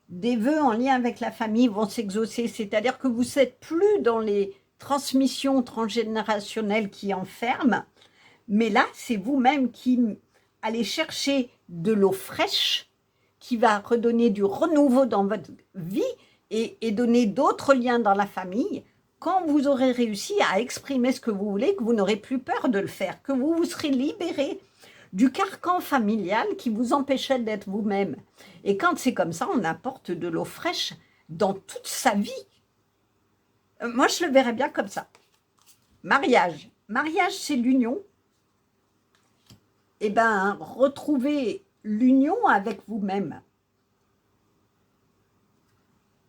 Des vœux en lien avec la famille vont s'exaucer, c'est-à-dire que vous n'êtes plus dans les transmissions transgénérationnelles qui enferment, mais là, c'est vous-même qui allez chercher de l'eau fraîche qui va redonner du renouveau dans votre vie et donner d'autres liens dans la famille. Quand vous aurez réussi à exprimer ce que vous voulez, que vous n'aurez plus peur de le faire, que vous vous serez libéré du carcan familial qui vous empêchait d'être vous-même. Et quand c'est comme ça, on apporte de l'eau fraîche dans toute sa vie. Moi, je le verrais bien comme ça. Mariage. Mariage, c'est l'union. Eh bien, retrouvez l'union avec vous-même.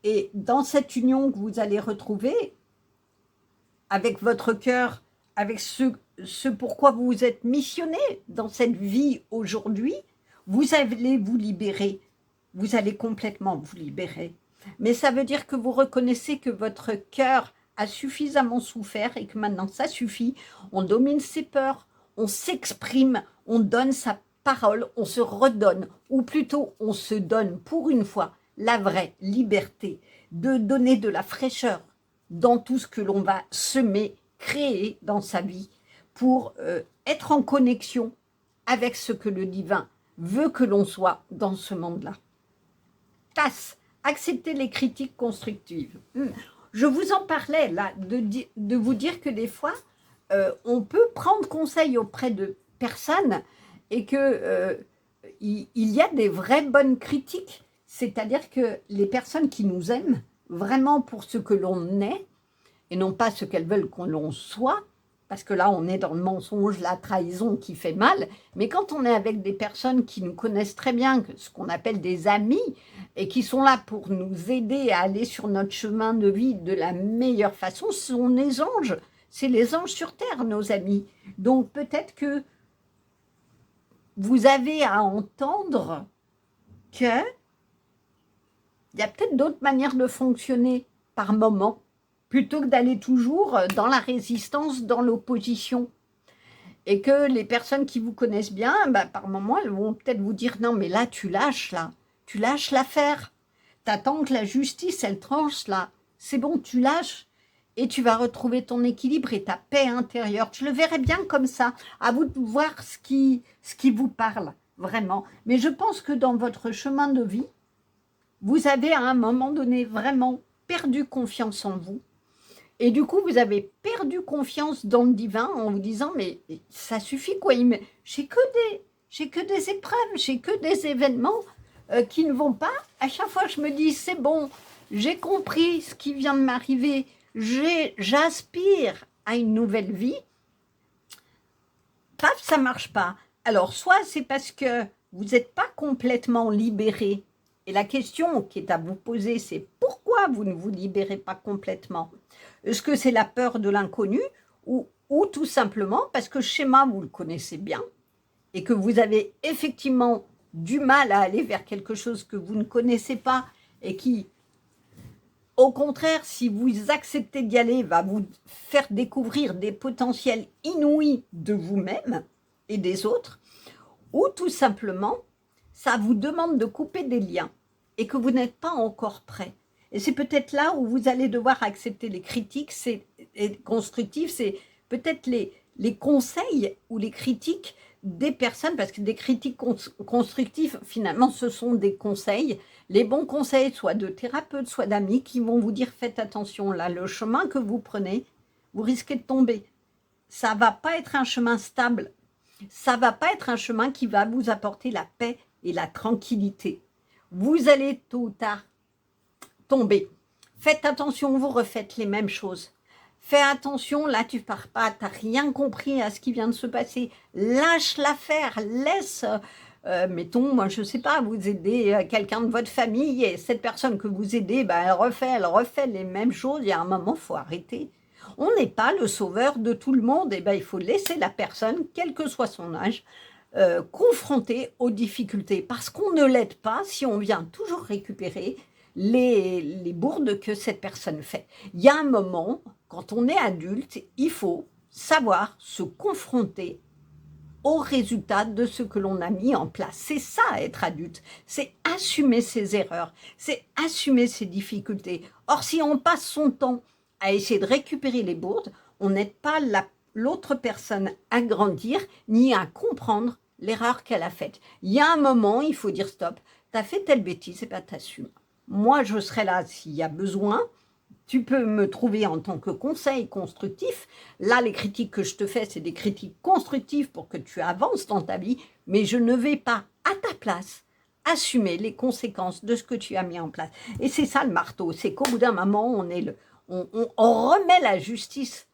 Et dans cette union que vous allez retrouver, avec votre cœur, avec ce pourquoi vous vous êtes missionné dans cette vie aujourd'hui, vous allez vous libérer. Vous allez complètement vous libérer. Mais ça veut dire que vous reconnaissez que votre cœur a suffisamment souffert et que maintenant ça suffit. On domine ses peurs, on s'exprime, on donne sa parole, on se redonne, ou plutôt on se donne pour une fois la vraie liberté de donner de la fraîcheur dans tout ce que l'on va semer, créer dans sa vie pour être en connexion avec ce que le divin veut que l'on soit dans ce monde-là. Tasse, accepter les critiques constructives. Je vous en parlais là, de vous dire que des fois, on peut prendre conseil auprès de personnes et que il y a des vraies bonnes critiques. C'est-à-dire que les personnes qui nous aiment vraiment pour ce que l'on est et non pas ce qu'elles veulent qu'on l'on soit, parce que là, on est dans le mensonge, la trahison qui fait mal. Mais quand on est avec des personnes qui nous connaissent très bien, ce qu'on appelle des amis, et qui sont là pour nous aider à aller sur notre chemin de vie de la meilleure façon, ce sont les anges. C'est les anges sur terre, nos amis. Donc peut-être que vous avez à entendre qu'il y a peut-être d'autres manières de fonctionner par moment, plutôt que d'aller toujours dans la résistance, dans l'opposition. Et que les personnes qui vous connaissent bien, bah, par moment, elles vont peut-être vous dire « Non, mais là, tu lâches l'affaire. T'attends que la justice, elle tranche, là. C'est bon, tu lâches. Et tu vas retrouver ton équilibre et ta paix intérieure. » Je le verrais bien comme ça. À vous de voir ce qui vous parle, vraiment. Mais je pense que dans votre chemin de vie, vous avez à un moment donné vraiment perdu confiance en vous. Et du coup, vous avez perdu confiance dans le divin en vous disant, mais ça suffit quoi, j'ai que des épreuves, j'ai que des événements qui ne vont pas. À chaque fois, je me dis, c'est bon, j'ai compris ce qui vient de m'arriver, j'aspire à une nouvelle vie. Paf, ça marche pas. Alors, soit c'est parce que vous n'êtes pas complètement libéré. Et la question qui est à vous poser, c'est pourquoi vous ne vous libérez pas complètement? Est-ce que c'est la peur de l'inconnu ou tout simplement parce que le schéma, vous le connaissez bien et que vous avez effectivement du mal à aller vers quelque chose que vous ne connaissez pas et qui, au contraire, si vous acceptez d'y aller, va vous faire découvrir des potentiels inouïs de vous-même et des autres, ou tout simplement, ça vous demande de couper des liens et que vous n'êtes pas encore prêt. Et c'est peut-être là où vous allez devoir accepter les critiques constructives, c'est peut-être les conseils ou les critiques des personnes, parce que des critiques constructives, finalement, ce sont des conseils. Les bons conseils, soit de thérapeutes, soit d'amis, qui vont vous dire, faites attention, là, le chemin que vous prenez, vous risquez de tomber. Ça ne va pas être un chemin stable. Ça ne va pas être un chemin qui va vous apporter la paix et la tranquillité. Vous allez tôt ou tard tomber. Faites attention, vous refaites les mêmes choses. Fais attention, là tu pars pas, tu n'as rien compris à ce qui vient de se passer. Lâche l'affaire, laisse, mettons, moi je ne sais pas, vous aider quelqu'un de votre famille et cette personne que vous aidez, ben, elle refait les mêmes choses. Il y a un moment, il faut arrêter. On n'est pas le sauveur de tout le monde, et ben, il faut laisser la personne, quel que soit son âge, confrontée aux difficultés. Parce qu'on ne l'aide pas si on vient toujours récupérer les bourdes que cette personne fait. Il y a un moment, quand on est adulte, il faut savoir se confronter aux résultats de ce que l'on a mis en place. C'est ça, être adulte. C'est assumer ses erreurs, c'est assumer ses difficultés. Or, si on passe son temps à essayer de récupérer les bourdes, on n'aide pas l'autre personne à grandir, ni à comprendre l'erreur qu'elle a faite. Il y a un moment, il faut dire stop, tu as fait telle bêtise, et bien t'assumes. Moi, je serai là s'il y a besoin. Tu peux me trouver en tant que conseil constructif. Là, les critiques que je te fais, c'est des critiques constructives pour que tu avances dans ta vie, mais je ne vais pas, à ta place, assumer les conséquences de ce que tu as mis en place. Et c'est ça le marteau, c'est qu'au bout d'un moment, on remet la justice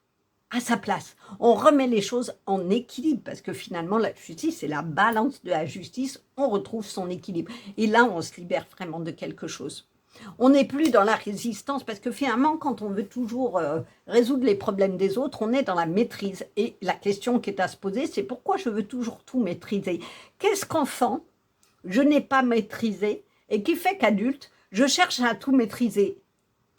à sa place. On remet les choses en équilibre, parce que finalement, la justice, c'est la balance de la justice, on retrouve son équilibre. Et là, on se libère vraiment de quelque chose. On n'est plus dans la résistance, parce que finalement, quand on veut toujours résoudre les problèmes des autres, on est dans la maîtrise. Et la question qui est à se poser, c'est pourquoi je veux toujours tout maîtriser? Qu'est-ce qu'enfant, je n'ai pas maîtrisé, et qui fait qu'adulte, je cherche à tout maîtriser,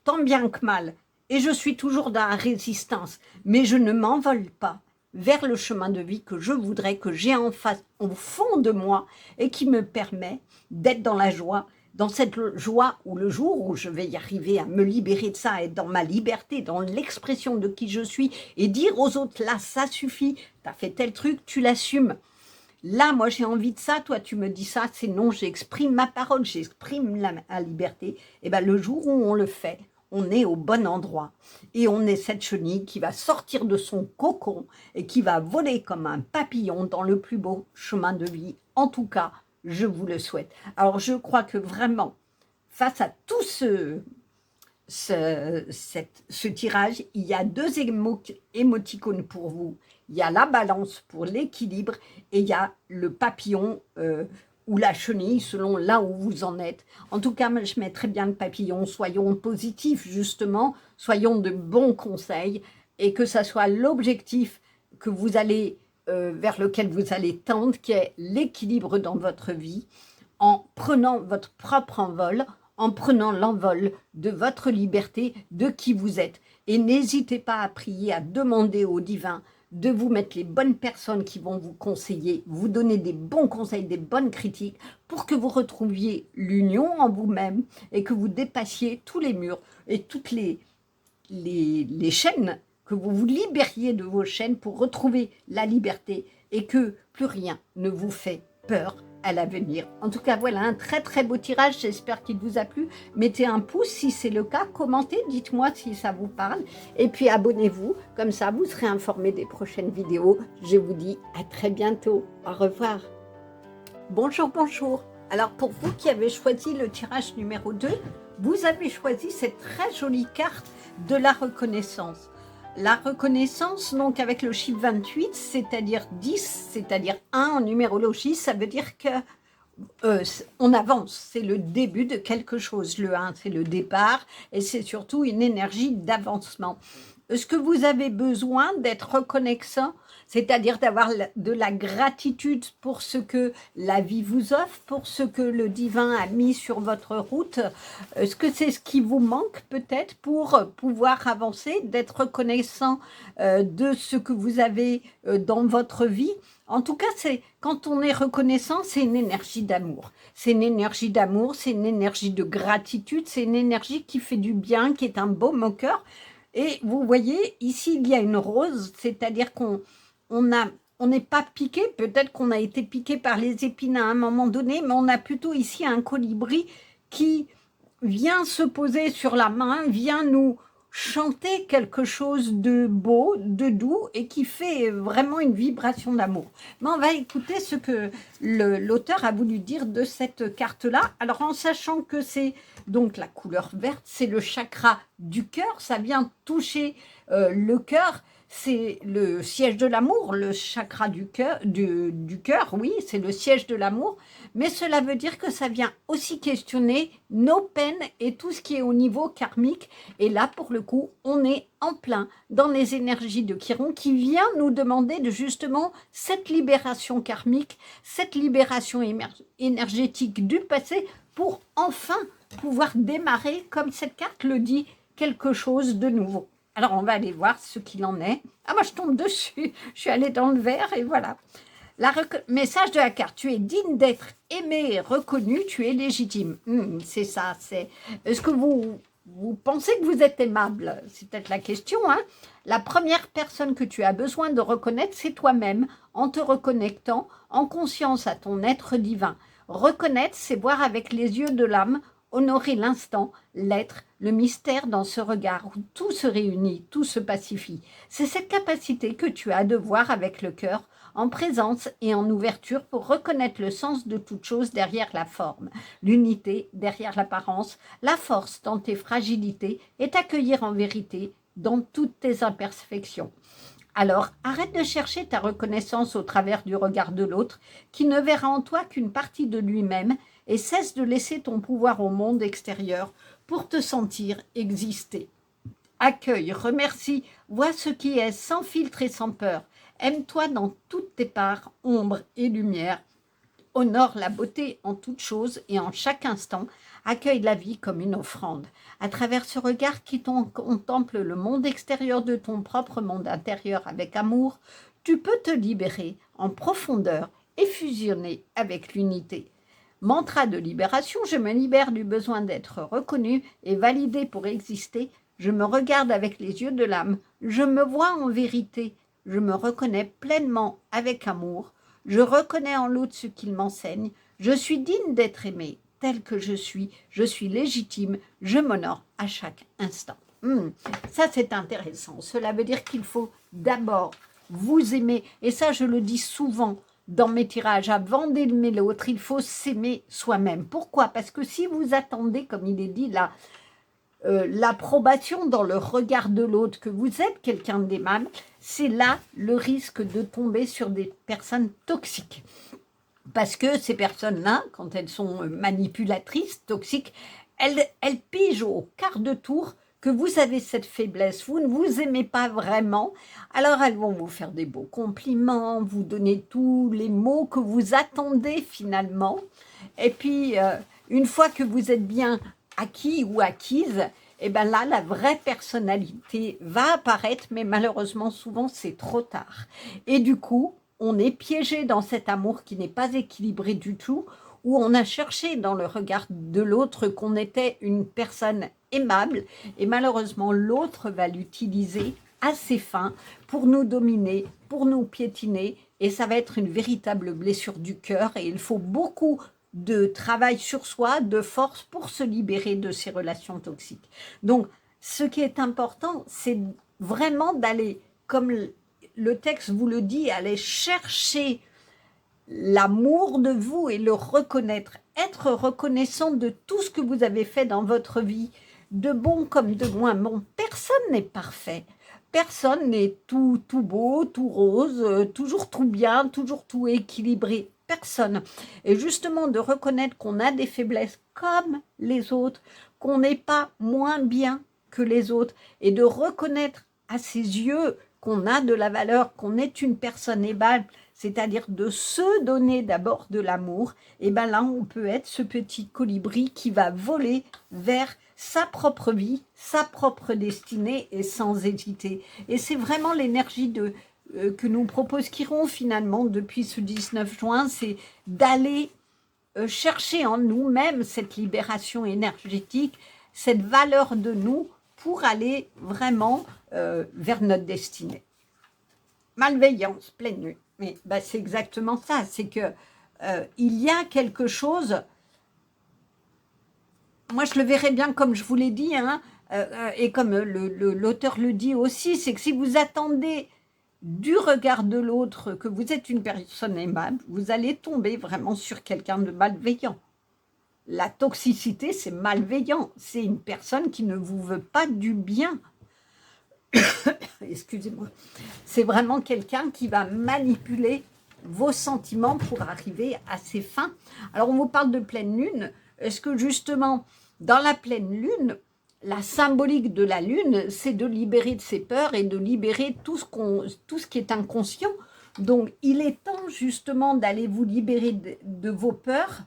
tant bien que mal. Et je suis toujours dans la résistance, mais je ne m'envole pas vers le chemin de vie que je voudrais, que j'ai en face, au fond de moi, et qui me permet d'être dans la joie, dans cette joie où le jour où je vais y arriver à me libérer de ça, être dans ma liberté, dans l'expression de qui je suis, et dire aux autres, là, ça suffit, tu as fait tel truc, tu l'assumes. Là, moi, j'ai envie de ça, toi, tu me dis ça, c'est non, j'exprime ma parole, j'exprime la liberté. Et bien, le jour où on le fait, on est au bon endroit. Et on est cette chenille qui va sortir de son cocon et qui va voler comme un papillon dans le plus beau chemin de vie. En tout cas, je vous le souhaite. Alors, je crois que vraiment, face à tout ce tirage, il y a deux émoticônes pour vous. Il y a la balance pour l'équilibre et il y a le papillon ou la chenille, selon là où vous en êtes. En tout cas, je mets très bien le papillon. Soyons positifs, justement. Soyons de bons conseils et que ça soit l'objectif que vous allez, vers lequel vous allez tendre, qui est l'équilibre dans votre vie. en prenant votre propre envol, en prenant l'envol de votre liberté, de qui vous êtes. Et n'hésitez pas à prier, à demander au divin de vous mettre les bonnes personnes qui vont vous conseiller, vous donner des bons conseils, des bonnes critiques, pour que vous retrouviez l'union en vous-même et que vous dépassiez tous les murs et toutes les chaînes, que vous vous libériez de vos chaînes pour retrouver la liberté et que plus rien ne vous fait peur à l'avenir. En tout cas, voilà un très très beau tirage, j'espère qu'il vous a plu. Mettez un pouce si c'est le cas, commentez, dites-moi si ça vous parle et puis abonnez-vous, comme ça vous serez informés des prochaines vidéos. Je vous dis à très bientôt, au revoir. Bonjour, bonjour. Alors pour vous qui avez choisi le tirage numéro 2, vous avez choisi cette très jolie carte de la reconnaissance. La reconnaissance, donc avec le chiffre 28, c'est-à-dire 10, c'est-à-dire 1 en numérologie, ça veut dire que on avance, c'est le début de quelque chose. Le 1, c'est le départ et c'est surtout une énergie d'avancement. Est-ce que vous avez besoin d'être reconnaissant, c'est-à-dire d'avoir de la gratitude pour ce que la vie vous offre, pour ce que le divin a mis sur votre route? Est-ce que c'est ce qui vous manque peut-être pour pouvoir avancer, d'être reconnaissant de ce que vous avez dans votre vie? En tout cas, quand on est reconnaissant, c'est une énergie d'amour. C'est une énergie d'amour, c'est une énergie de gratitude, c'est une énergie qui fait du bien, qui est un baume au cœur. Et vous voyez, ici, il y a une rose, c'est-à-dire qu'on n'est pas piqué, peut-être qu'on a été piqué par les épines à un moment donné, mais on a plutôt ici un colibri qui vient se poser sur la main, vient nous chanter quelque chose de beau, de doux et qui fait vraiment une vibration d'amour. Mais on va écouter ce que l'auteur a voulu dire de cette carte-là. Alors en sachant que c'est donc la couleur verte, c'est le chakra du cœur, ça vient toucher le cœur. C'est le siège de l'amour, le chakra du cœur, oui, c'est le siège de l'amour, mais cela veut dire que ça vient aussi questionner nos peines et tout ce qui est au niveau karmique. Et là, pour le coup, on est en plein dans les énergies de Chiron qui vient nous demander de justement cette libération karmique, cette libération énergétique du passé pour enfin pouvoir démarrer, comme cette carte le dit, quelque chose de nouveau. Alors, on va aller voir ce qu'il en est. Ah, moi, je tombe dessus. Je suis allée dans le vert et voilà. Message de la carte. Tu es digne d'être aimé, reconnu, tu es légitime. C'est ça. Est-ce que vous pensez que vous êtes aimable? C'est peut-être la question. Hein. La première personne que tu as besoin de reconnaître, c'est toi-même, en te reconnectant en conscience à ton être divin. Reconnaître, c'est voir avec les yeux de l'âme, honorer l'instant, l'être, le mystère dans ce regard où tout se réunit, tout se pacifie. C'est cette capacité que tu as de voir avec le cœur, en présence et en ouverture pour reconnaître le sens de toute chose derrière la forme, l'unité derrière l'apparence, la force dans tes fragilités et t'accueillir en vérité dans toutes tes imperfections. Alors, arrête de chercher ta reconnaissance au travers du regard de l'autre, qui ne verra en toi qu'une partie de lui-même, et cesse de laisser ton pouvoir au monde extérieur pour te sentir exister. Accueille, remercie, vois ce qui est sans filtre et sans peur. Aime-toi dans toutes tes parts, ombre et lumière. Honore la beauté en toutes choses et en chaque instant. Accueille la vie comme une offrande. À travers ce regard qui contemple le monde extérieur de ton propre monde intérieur avec amour, tu peux te libérer en profondeur et fusionner avec l'unité. Mantra de libération, je me libère du besoin d'être reconnu et validé pour exister. Je me regarde avec les yeux de l'âme. Je me vois en vérité. Je me reconnais pleinement avec amour. Je reconnais en l'autre ce qu'il m'enseigne. Je suis digne d'être aimé tel que je suis légitime, je m'honore à chaque instant. Ça, c'est intéressant. Cela veut dire qu'il faut d'abord vous aimer. Et ça, je le dis souvent dans mes tirages. Avant d'aimer l'autre, il faut s'aimer soi-même. Pourquoi? Parce que si vous attendez, comme il est dit là, l'approbation dans le regard de l'autre, que vous êtes quelqu'un d'aimable, c'est là le risque de tomber sur des personnes toxiques. Parce que ces personnes-là, quand elles sont manipulatrices, toxiques, elles pigent au quart de tour que vous avez cette faiblesse, vous ne vous aimez pas vraiment, alors elles vont vous faire des beaux compliments, vous donner tous les mots que vous attendez finalement. Et puis, une fois que vous êtes bien acquis ou acquise, et bien là, la vraie personnalité va apparaître, mais malheureusement, souvent, c'est trop tard. Et du coup, on est piégé dans cet amour qui n'est pas équilibré du tout, où on a cherché dans le regard de l'autre qu'on était une personne aimable, et malheureusement, l'autre va l'utiliser à ses fins pour nous dominer, pour nous piétiner, et ça va être une véritable blessure du cœur, et il faut beaucoup de travail sur soi, de force pour se libérer de ces relations toxiques. Donc, ce qui est important, c'est vraiment d'aller, comme le texte vous le dit, aller chercher l'amour de vous et le reconnaître, être reconnaissant de tout ce que vous avez fait dans votre vie, de bon comme de moins bon. Personne n'est parfait. Personne n'est tout beau, tout rose, toujours tout bien, toujours tout équilibré. Personne. Et justement, de reconnaître qu'on a des faiblesses comme les autres, qu'on n'est pas moins bien que les autres, et de reconnaître à ses yeux qu'on a de la valeur, qu'on est une personne aimable, c'est-à-dire de se donner d'abord de l'amour, et bien là, on peut être ce petit colibri qui va voler vers sa propre vie, sa propre destinée, et sans hésiter. Et c'est vraiment l'énergie que nous propose Chiron finalement depuis ce 19 juin, c'est d'aller chercher en nous-mêmes cette libération énergétique, cette valeur de nous pour aller vraiment vers notre destinée. Malveillance, pleine nuit. Mais ben, c'est exactement ça, c'est que il y a quelque chose, moi je le verrais bien comme je vous l'ai dit, hein, et comme l'auteur le dit aussi, c'est que si vous attendez du regard de l'autre que vous êtes une personne aimable, vous allez tomber vraiment sur quelqu'un de malveillant. La toxicité, c'est malveillant, c'est une personne qui ne vous veut pas du bien. Excusez-moi, c'est vraiment quelqu'un qui va manipuler vos sentiments pour arriver à ses fins. Alors, on vous parle de pleine lune. Est-ce que justement, dans la pleine lune, la symbolique de la lune, c'est de libérer de ses peurs et de libérer tout ce qui est inconscient. Donc, il est temps justement d'aller vous libérer de vos peurs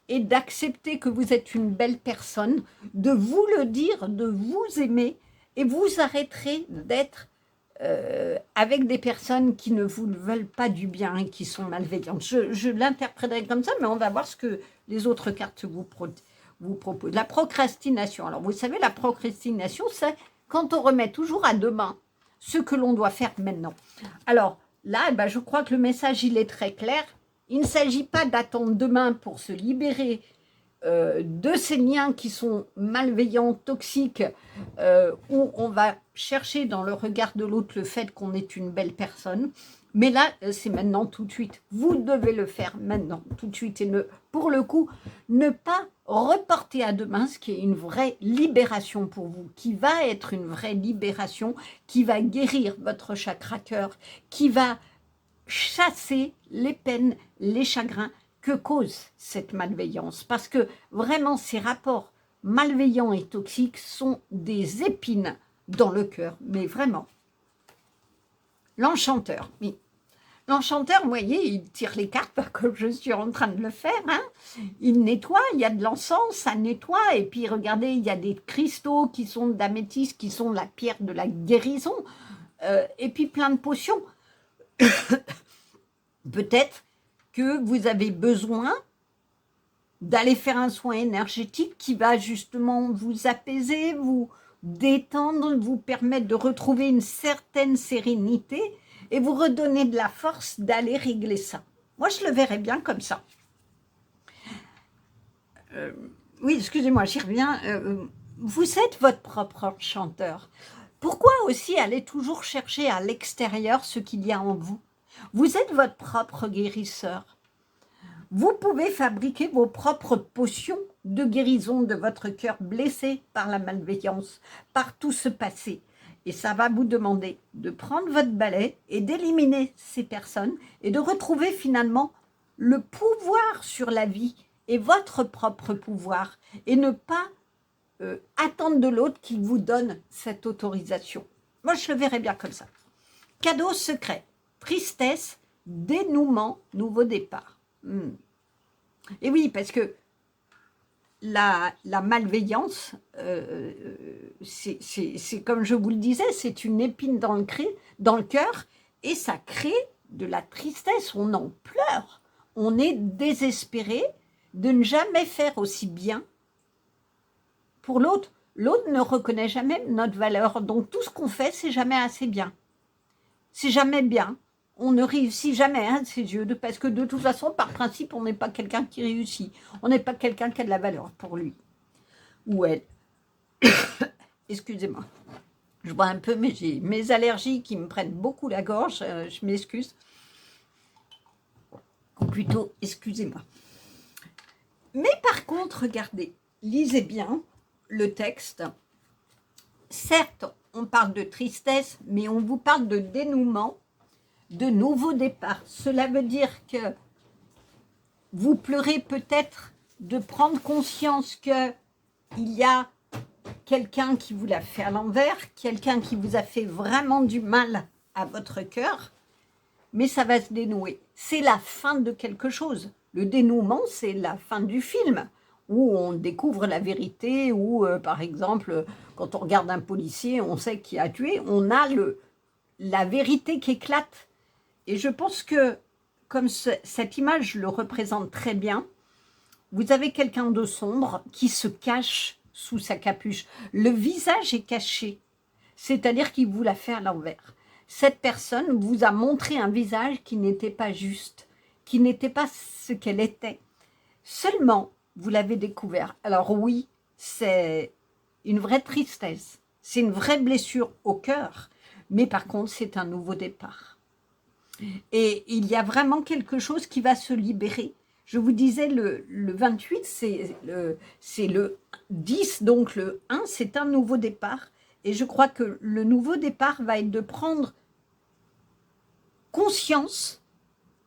et d'accepter que vous êtes une belle personne, de vous le dire, de vous aimer, et vous arrêterez d'être avec des personnes qui ne vous veulent pas du bien et qui sont malveillantes. Je l'interpréterai comme ça, mais on va voir ce que les autres cartes vous proposent. La procrastination. Alors, vous savez, la procrastination, c'est quand on remet toujours à demain ce que l'on doit faire maintenant. Alors, là, ben, je crois que le message, il est très clair. Il ne s'agit pas d'attendre demain pour se libérer de ces liens qui sont malveillants, toxiques, où on va chercher dans le regard de l'autre le fait qu'on est une belle personne. Mais là, c'est maintenant, tout de suite. Vous devez le faire maintenant, tout de suite. Et pour le coup, ne pas reporter à demain, ce qui est une vraie libération pour vous, qui va être une vraie libération, qui va guérir votre chakra cœur, qui va chasser les peines, les chagrins, que cause cette malveillance. Parce que vraiment, ces rapports malveillants et toxiques sont des épines dans le cœur. Mais vraiment. L'enchanteur, oui. L'enchanteur, vous voyez, il tire les cartes comme je suis en train de le faire. Hein. Il nettoie, il y a de l'encens, ça nettoie. Et puis, regardez, il y a des cristaux qui sont d'améthyste, qui sont la pierre de la guérison. Et puis, plein de potions. Peut-être que vous avez besoin d'aller faire un soin énergétique qui va justement vous apaiser, vous détendre, vous permettre de retrouver une certaine sérénité et vous redonner de la force d'aller régler ça. Moi, je le verrais bien comme ça. Oui, excusez-moi, j'y reviens. Vous êtes votre propre chanteur. Pourquoi aussi aller toujours chercher à l'extérieur ce qu'il y a en vous ? Vous êtes votre propre guérisseur. Vous pouvez fabriquer vos propres potions de guérison de votre cœur blessé par la malveillance, par tout ce passé. Et ça va vous demander de prendre votre balai et d'éliminer ces personnes et de retrouver finalement le pouvoir sur la vie et votre propre pouvoir et ne pas attendre de l'autre qu'il vous donne cette autorisation. Moi, je le verrais bien comme ça. Cadeau secret, tristesse, dénouement, nouveau départ. Et oui, parce que la malveillance, c'est comme je vous le disais, c'est une épine dans le cœur et ça crée de la tristesse. On en pleure. On est désespéré de ne jamais faire aussi bien pour l'autre. L'autre ne reconnaît jamais notre valeur. Donc tout ce qu'on fait, c'est jamais assez bien. C'est jamais bien. On ne réussit jamais à ses yeux, parce que de toute façon, par principe, on n'est pas quelqu'un qui réussit. On n'est pas quelqu'un qui a de la valeur pour lui. Ou elle. Excusez-moi. Je bois un peu, mais j'ai mes allergies qui me prennent beaucoup la gorge. Je m'excuse. Ou plutôt, excusez-moi. Mais par contre, regardez, lisez bien le texte. Certes, on parle de tristesse, mais on vous parle de dénouement, de nouveau départ. Cela veut dire que vous pleurez peut-être de prendre conscience qu'il y a quelqu'un qui vous l'a fait à l'envers, quelqu'un qui vous a fait vraiment du mal à votre cœur, mais ça va se dénouer. C'est la fin de quelque chose. Le dénouement, c'est la fin du film, où on découvre la vérité, où, par exemple, quand on regarde un policier, on sait qui a tué, on a la vérité qui éclate. Et je pense que, comme cette image le représente très bien, vous avez quelqu'un de sombre qui se cache sous sa capuche. Le visage est caché, c'est-à-dire qu'il vous l'a fait à l'envers. Cette personne vous a montré un visage qui n'était pas juste, qui n'était pas ce qu'elle était. Seulement, vous l'avez découvert. Alors oui, c'est une vraie tristesse, c'est une vraie blessure au cœur, mais par contre, c'est un nouveau départ. Et il y a vraiment quelque chose qui va se libérer. Je vous disais, le 28, c'est le 10, donc le 1, c'est un nouveau départ. Et je crois que le nouveau départ va être de prendre conscience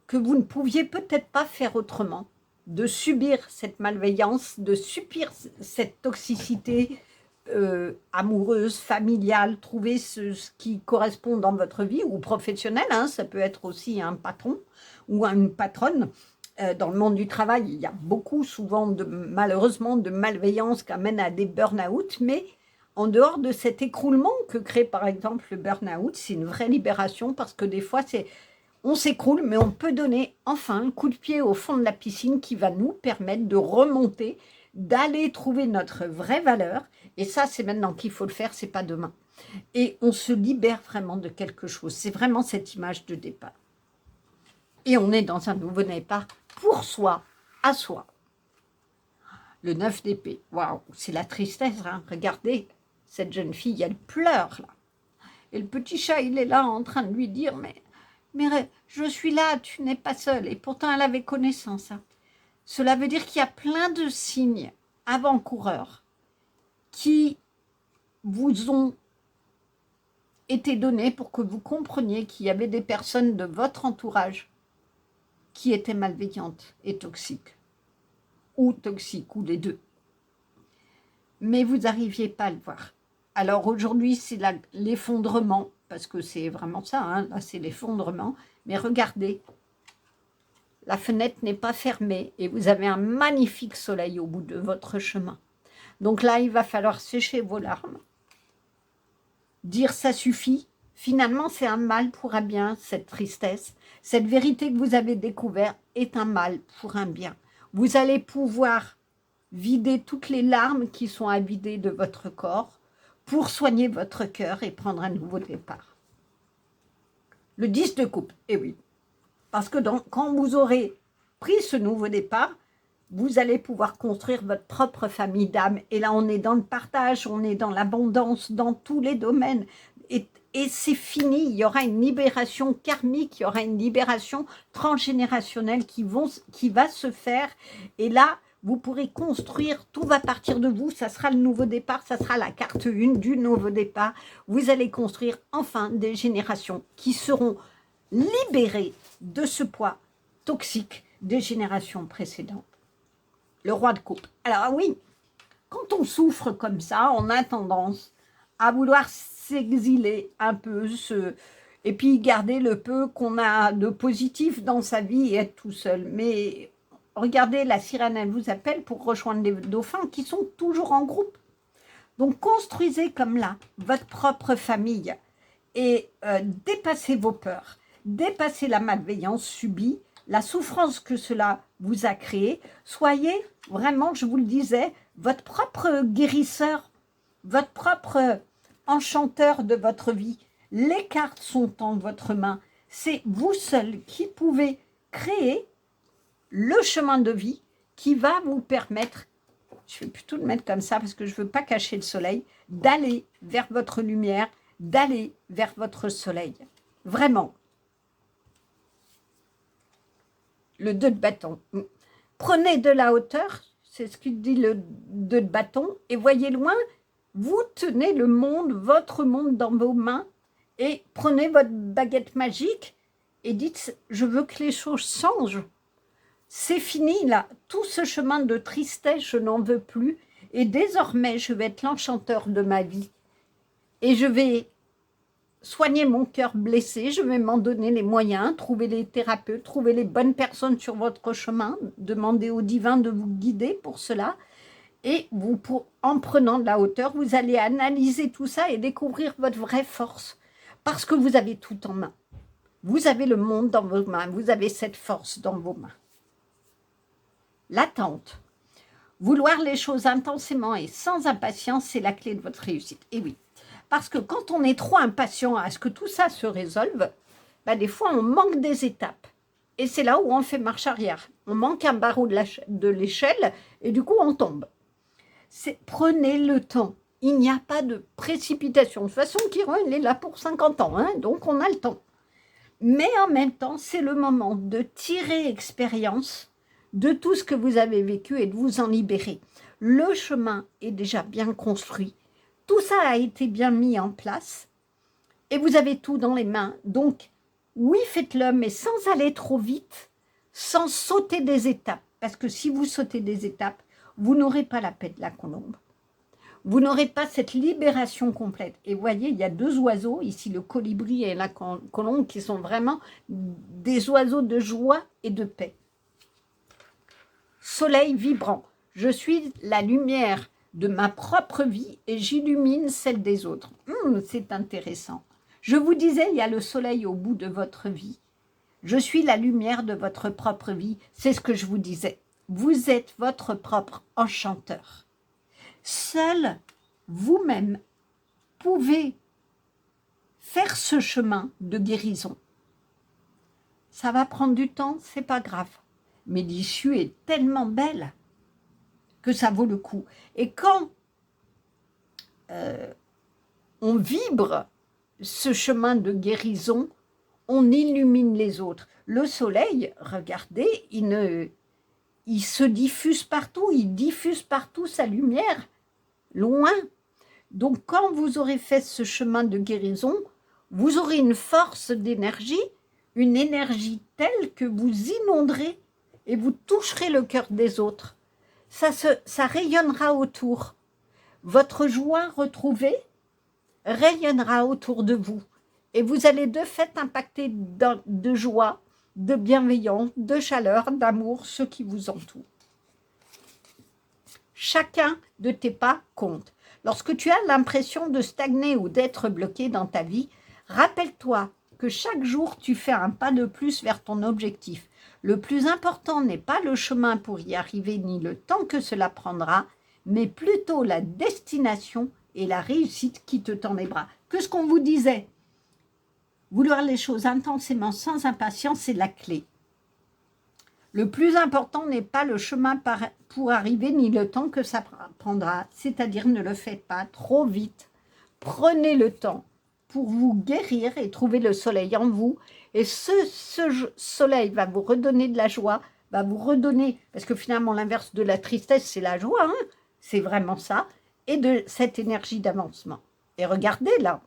que vous ne pouviez peut-être pas faire autrement, de subir cette malveillance, de subir cette toxicité amoureuse, familiale, trouver ce qui correspond dans votre vie, ou professionnelle, hein, ça peut être aussi un patron ou une patronne. Dans le monde du travail, il y a beaucoup souvent, malheureusement, de malveillance qui amène à des burn-out, mais en dehors de cet écroulement que crée par exemple le burn-out, c'est une vraie libération parce que des fois, on s'écroule, mais on peut donner enfin un coup de pied au fond de la piscine qui va nous permettre de remonter, d'aller trouver notre vraie valeur. Et ça, c'est maintenant qu'il faut le faire, c'est pas demain. Et on se libère vraiment de quelque chose. C'est vraiment cette image de départ. Et on est dans un nouveau départ pour soi, à soi. Le 9 d'épée, waouh, c'est la tristesse, hein. Regardez, cette jeune fille, elle pleure là. Et le petit chat, il est là en train de lui dire, mais je suis là, tu n'es pas seule. Et pourtant, elle avait connaissance. Hein. Cela veut dire qu'il y a plein de signes avant-coureurs qui vous ont été donnés pour que vous compreniez qu'il y avait des personnes de votre entourage qui étaient malveillantes et toxiques, ou les deux. Mais vous n'arriviez pas à le voir. Alors aujourd'hui, c'est l'effondrement, parce que c'est vraiment ça, hein, là c'est l'effondrement, mais regardez, la fenêtre n'est pas fermée et vous avez un magnifique soleil au bout de votre chemin. Donc là, il va falloir sécher vos larmes, dire ça suffit. Finalement, c'est un mal pour un bien, cette tristesse. Cette vérité que vous avez découverte est un mal pour un bien. Vous allez pouvoir vider toutes les larmes qui sont à vider de votre corps pour soigner votre cœur et prendre un nouveau départ. Le 10 de coupe, eh oui. Parce que quand vous aurez pris ce nouveau départ, vous allez pouvoir construire votre propre famille d'âme. Et là, on est dans le partage, on est dans l'abondance, dans tous les domaines. Et c'est fini, il y aura une libération karmique, il y aura une libération transgénérationnelle qui va se faire. Et là, vous pourrez construire, tout va partir de vous, ça sera le nouveau départ, ça sera la carte 1 du nouveau départ. Vous allez construire enfin des générations qui seront libérées de ce poids toxique des générations précédentes. Le roi de coupe. Alors oui, quand on souffre comme ça, on a tendance à vouloir s'exiler un peu, et puis garder le peu qu'on a de positif dans sa vie et être tout seul. Mais regardez, la sirène, elle vous appelle pour rejoindre les dauphins qui sont toujours en groupe. Donc, construisez comme là votre propre famille et dépassez vos peurs, dépassez la malveillance subie, la souffrance que cela vous a créée. Soyez vraiment, je vous le disais, votre propre guérisseur, votre propre enchanteur de votre vie. Les cartes sont en votre main. C'est vous seul qui pouvez créer le chemin de vie qui va vous permettre, je vais plutôt le mettre comme ça parce que je ne veux pas cacher le soleil, d'aller vers votre lumière, d'aller vers votre soleil. Vraiment. Le 2 de bâton. Prenez de la hauteur, c'est ce qu'il dit le 2 de bâton, et voyez loin, vous tenez le monde, votre monde dans vos mains, et prenez votre baguette magique et dites, je veux que les choses changent. C'est fini là, tout ce chemin de tristesse, je n'en veux plus, et désormais je vais être l'enchanteur de ma vie. Et je vais soigner mon cœur blessé, je vais m'en donner les moyens, trouver les thérapeutes, trouver les bonnes personnes sur votre chemin, demander au divin de vous guider pour cela. Et vous, en prenant de la hauteur, vous allez analyser tout ça et découvrir votre vraie force. Parce que vous avez tout en main. Vous avez le monde dans vos mains, vous avez cette force dans vos mains. L'attente. Vouloir les choses intensément et sans impatience, c'est la clé de votre réussite. Et oui, parce que quand on est trop impatient à ce que tout ça se résolve, ben des fois on manque des étapes. Et c'est là où on fait marche arrière. On manque un barreau de l'échelle et du coup on tombe. Prenez le temps. Il n'y a pas de précipitation. De toute façon, Chiron, il est là pour 50 ans, hein, donc on a le temps. Mais en même temps, c'est le moment de tirer expérience de tout ce que vous avez vécu et de vous en libérer. Le chemin est déjà bien construit. Tout ça a été bien mis en place et vous avez tout dans les mains. Donc, oui, faites-le, mais sans aller trop vite, sans sauter des étapes. Parce que si vous sautez des étapes, vous n'aurez pas la paix de la colombe. Vous n'aurez pas cette libération complète. Et vous voyez, il y a deux oiseaux, ici le colibri et la colombe, qui sont vraiment des oiseaux de joie et de paix. Soleil vibrant. Je suis la lumière de ma propre vie et j'illumine celle des autres. C'est intéressant. Je vous disais, il y a le soleil au bout de votre vie. Je suis la lumière de votre propre vie. C'est ce que je vous disais. Vous êtes votre propre enchanteur. Seul vous-même pouvez faire ce chemin de guérison. Ça va prendre du temps, c'est pas grave. Mais l'issue est tellement belle que ça vaut le coup. Et quand on vibre ce chemin de guérison, on illumine les autres. Le soleil, regardez, il se diffuse partout, il diffuse partout sa lumière, loin. Donc, quand vous aurez fait ce chemin de guérison, vous aurez une force d'énergie, une énergie telle que vous inonderez et vous toucherez le cœur des autres. Ça rayonnera autour. Votre joie retrouvée rayonnera autour de vous. Et vous allez de fait impacter de joie, de bienveillance, de chaleur, d'amour, ceux qui vous entourent. Chacun de tes pas compte. Lorsque tu as l'impression de stagner ou d'être bloqué dans ta vie, rappelle-toi que chaque jour tu fais un pas de plus vers ton objectif. Le plus important n'est pas le chemin pour y arriver ni le temps que cela prendra, mais plutôt la destination et la réussite qui te tend les bras. Que ce qu'on vous disait, vouloir les choses intensément sans impatience, c'est la clé. Le plus important n'est pas le chemin pour arriver ni le temps que ça prendra, c'est-à-dire ne le faites pas trop vite. Prenez le temps pour vous guérir et trouver le soleil en vous. Et ce soleil va vous redonner de la joie, va vous redonner, parce que finalement l'inverse de la tristesse, c'est la joie, hein, c'est vraiment ça, et de cette énergie d'avancement. Et regardez là,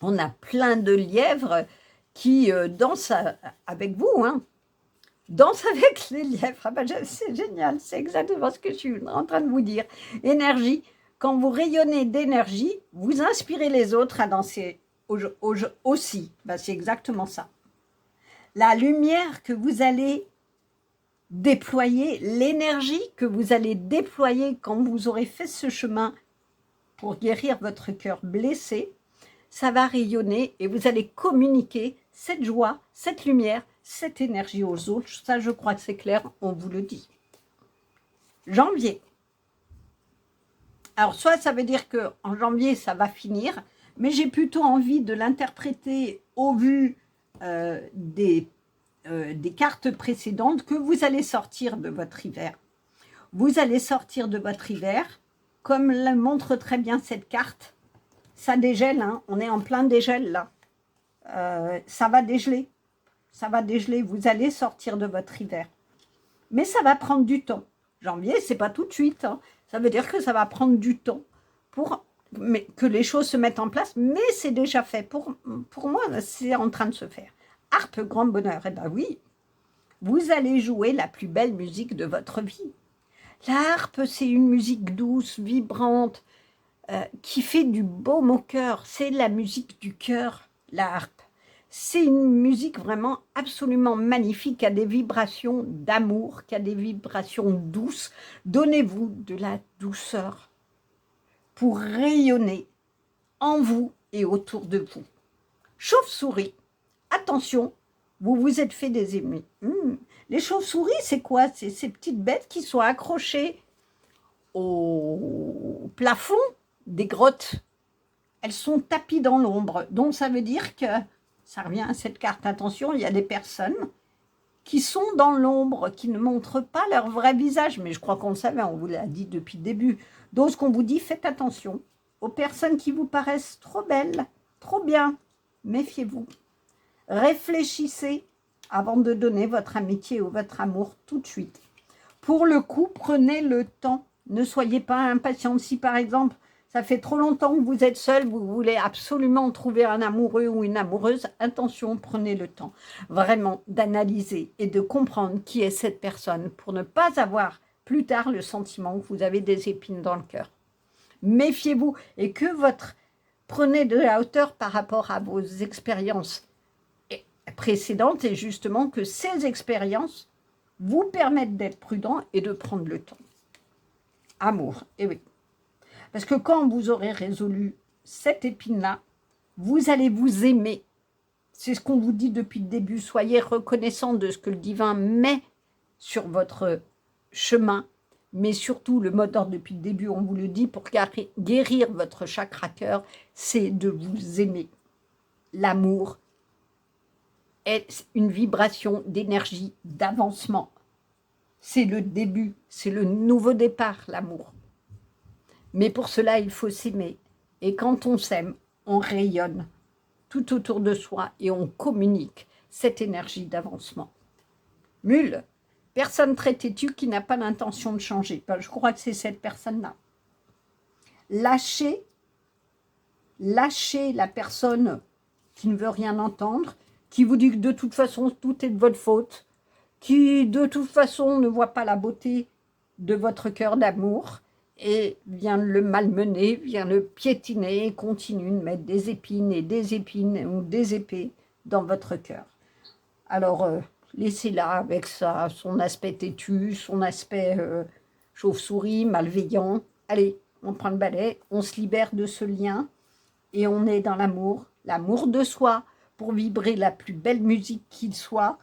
on a plein de lièvres qui dansent avec vous, hein. Danse avec les lièvres. Ah ben, c'est génial, c'est exactement ce que je suis en train de vous dire. Énergie. Quand vous rayonnez d'énergie, vous inspirez les autres à danser aussi. Ben, c'est exactement ça. La lumière que vous allez déployer, l'énergie que vous allez déployer quand vous aurez fait ce chemin pour guérir votre cœur blessé, ça va rayonner et vous allez communiquer cette joie, cette lumière, cette énergie aux autres. Ça, je crois que c'est clair, on vous le dit. Janvier. Alors, soit ça veut dire qu'en janvier, ça va finir, mais j'ai plutôt envie de l'interpréter au vu des cartes précédentes que vous allez sortir de votre hiver. Vous allez sortir de votre hiver, comme le montre très bien cette carte. Ça dégèle, hein, on est en plein dégel là. Ça va dégeler. Ça va dégeler, vous allez sortir de votre hiver. Mais ça va prendre du temps. Janvier, c'est pas tout de suite. Hein. Ça veut dire que ça va prendre du temps pour que les choses se mettent en place, mais c'est déjà fait. Pour moi, c'est en train de se faire. Harpe, grand bonheur. Eh bien oui, vous allez jouer la plus belle musique de votre vie. La harpe, c'est une musique douce, vibrante, qui fait du baume au cœur. C'est la musique du cœur, la harpe. C'est une musique vraiment absolument magnifique, qui a des vibrations d'amour, qui a des vibrations douces. Donnez-vous de la douceur pour rayonner en vous et autour de vous. Chauve-souris, attention, vous vous êtes fait des ennemis. Les chauves-souris, c'est quoi? C'est ces petites bêtes qui sont accrochées au plafond des grottes. Elles sont tapies dans l'ombre. Donc, ça veut dire que, ça revient à cette carte, attention, il y a des personnes qui sont dans l'ombre, qui ne montrent pas leur vrai visage. Mais je crois qu'on le savait, on vous l'a dit depuis le début. Donc, ce qu'on vous dit, faites attention aux personnes qui vous paraissent trop belles, trop bien. Méfiez-vous. Réfléchissez avant de donner votre amitié ou votre amour tout de suite. Pour le coup, prenez le temps. Ne soyez pas impatient. Si par exemple, ça fait trop longtemps que vous êtes seul, vous voulez absolument trouver un amoureux ou une amoureuse, attention, prenez le temps vraiment d'analyser et de comprendre qui est cette personne pour ne pas avoir plus tard le sentiment que vous avez des épines dans le cœur. Méfiez-vous et que prenez de la hauteur par rapport à vos expériences précédentes et justement que ces expériences vous permettent d'être prudent et de prendre le temps. Amour, et oui. Parce que quand vous aurez résolu cette épine-là, vous allez vous aimer. C'est ce qu'on vous dit depuis le début. Soyez reconnaissant de ce que le divin met sur votre chemin. Mais surtout, le mot d'ordre depuis le début, on vous le dit, pour guérir votre chakra cœur, c'est de vous aimer. L'amour est une vibration d'énergie, d'avancement. C'est le début, c'est le nouveau départ, l'amour. Mais pour cela, il faut s'aimer. Et quand on s'aime, on rayonne tout autour de soi et on communique cette énergie d'avancement. Mule, personne très têtue qui n'a pas l'intention de changer. Ben, je crois que c'est cette personne-là. Lâchez la personne qui ne veut rien entendre, qui vous dit que de toute façon, tout est de votre faute, qui de toute façon ne voit pas la beauté de votre cœur d'amour, et vient le malmener, vient le piétiner, et continue de mettre des épines ou des épées dans votre cœur. Alors, laissez-la avec son aspect têtu, son aspect chauve-souris, malveillant. Allez, on prend le balai, on se libère de ce lien, et on est dans l'amour de soi, pour vibrer la plus belle musique qu'il soit,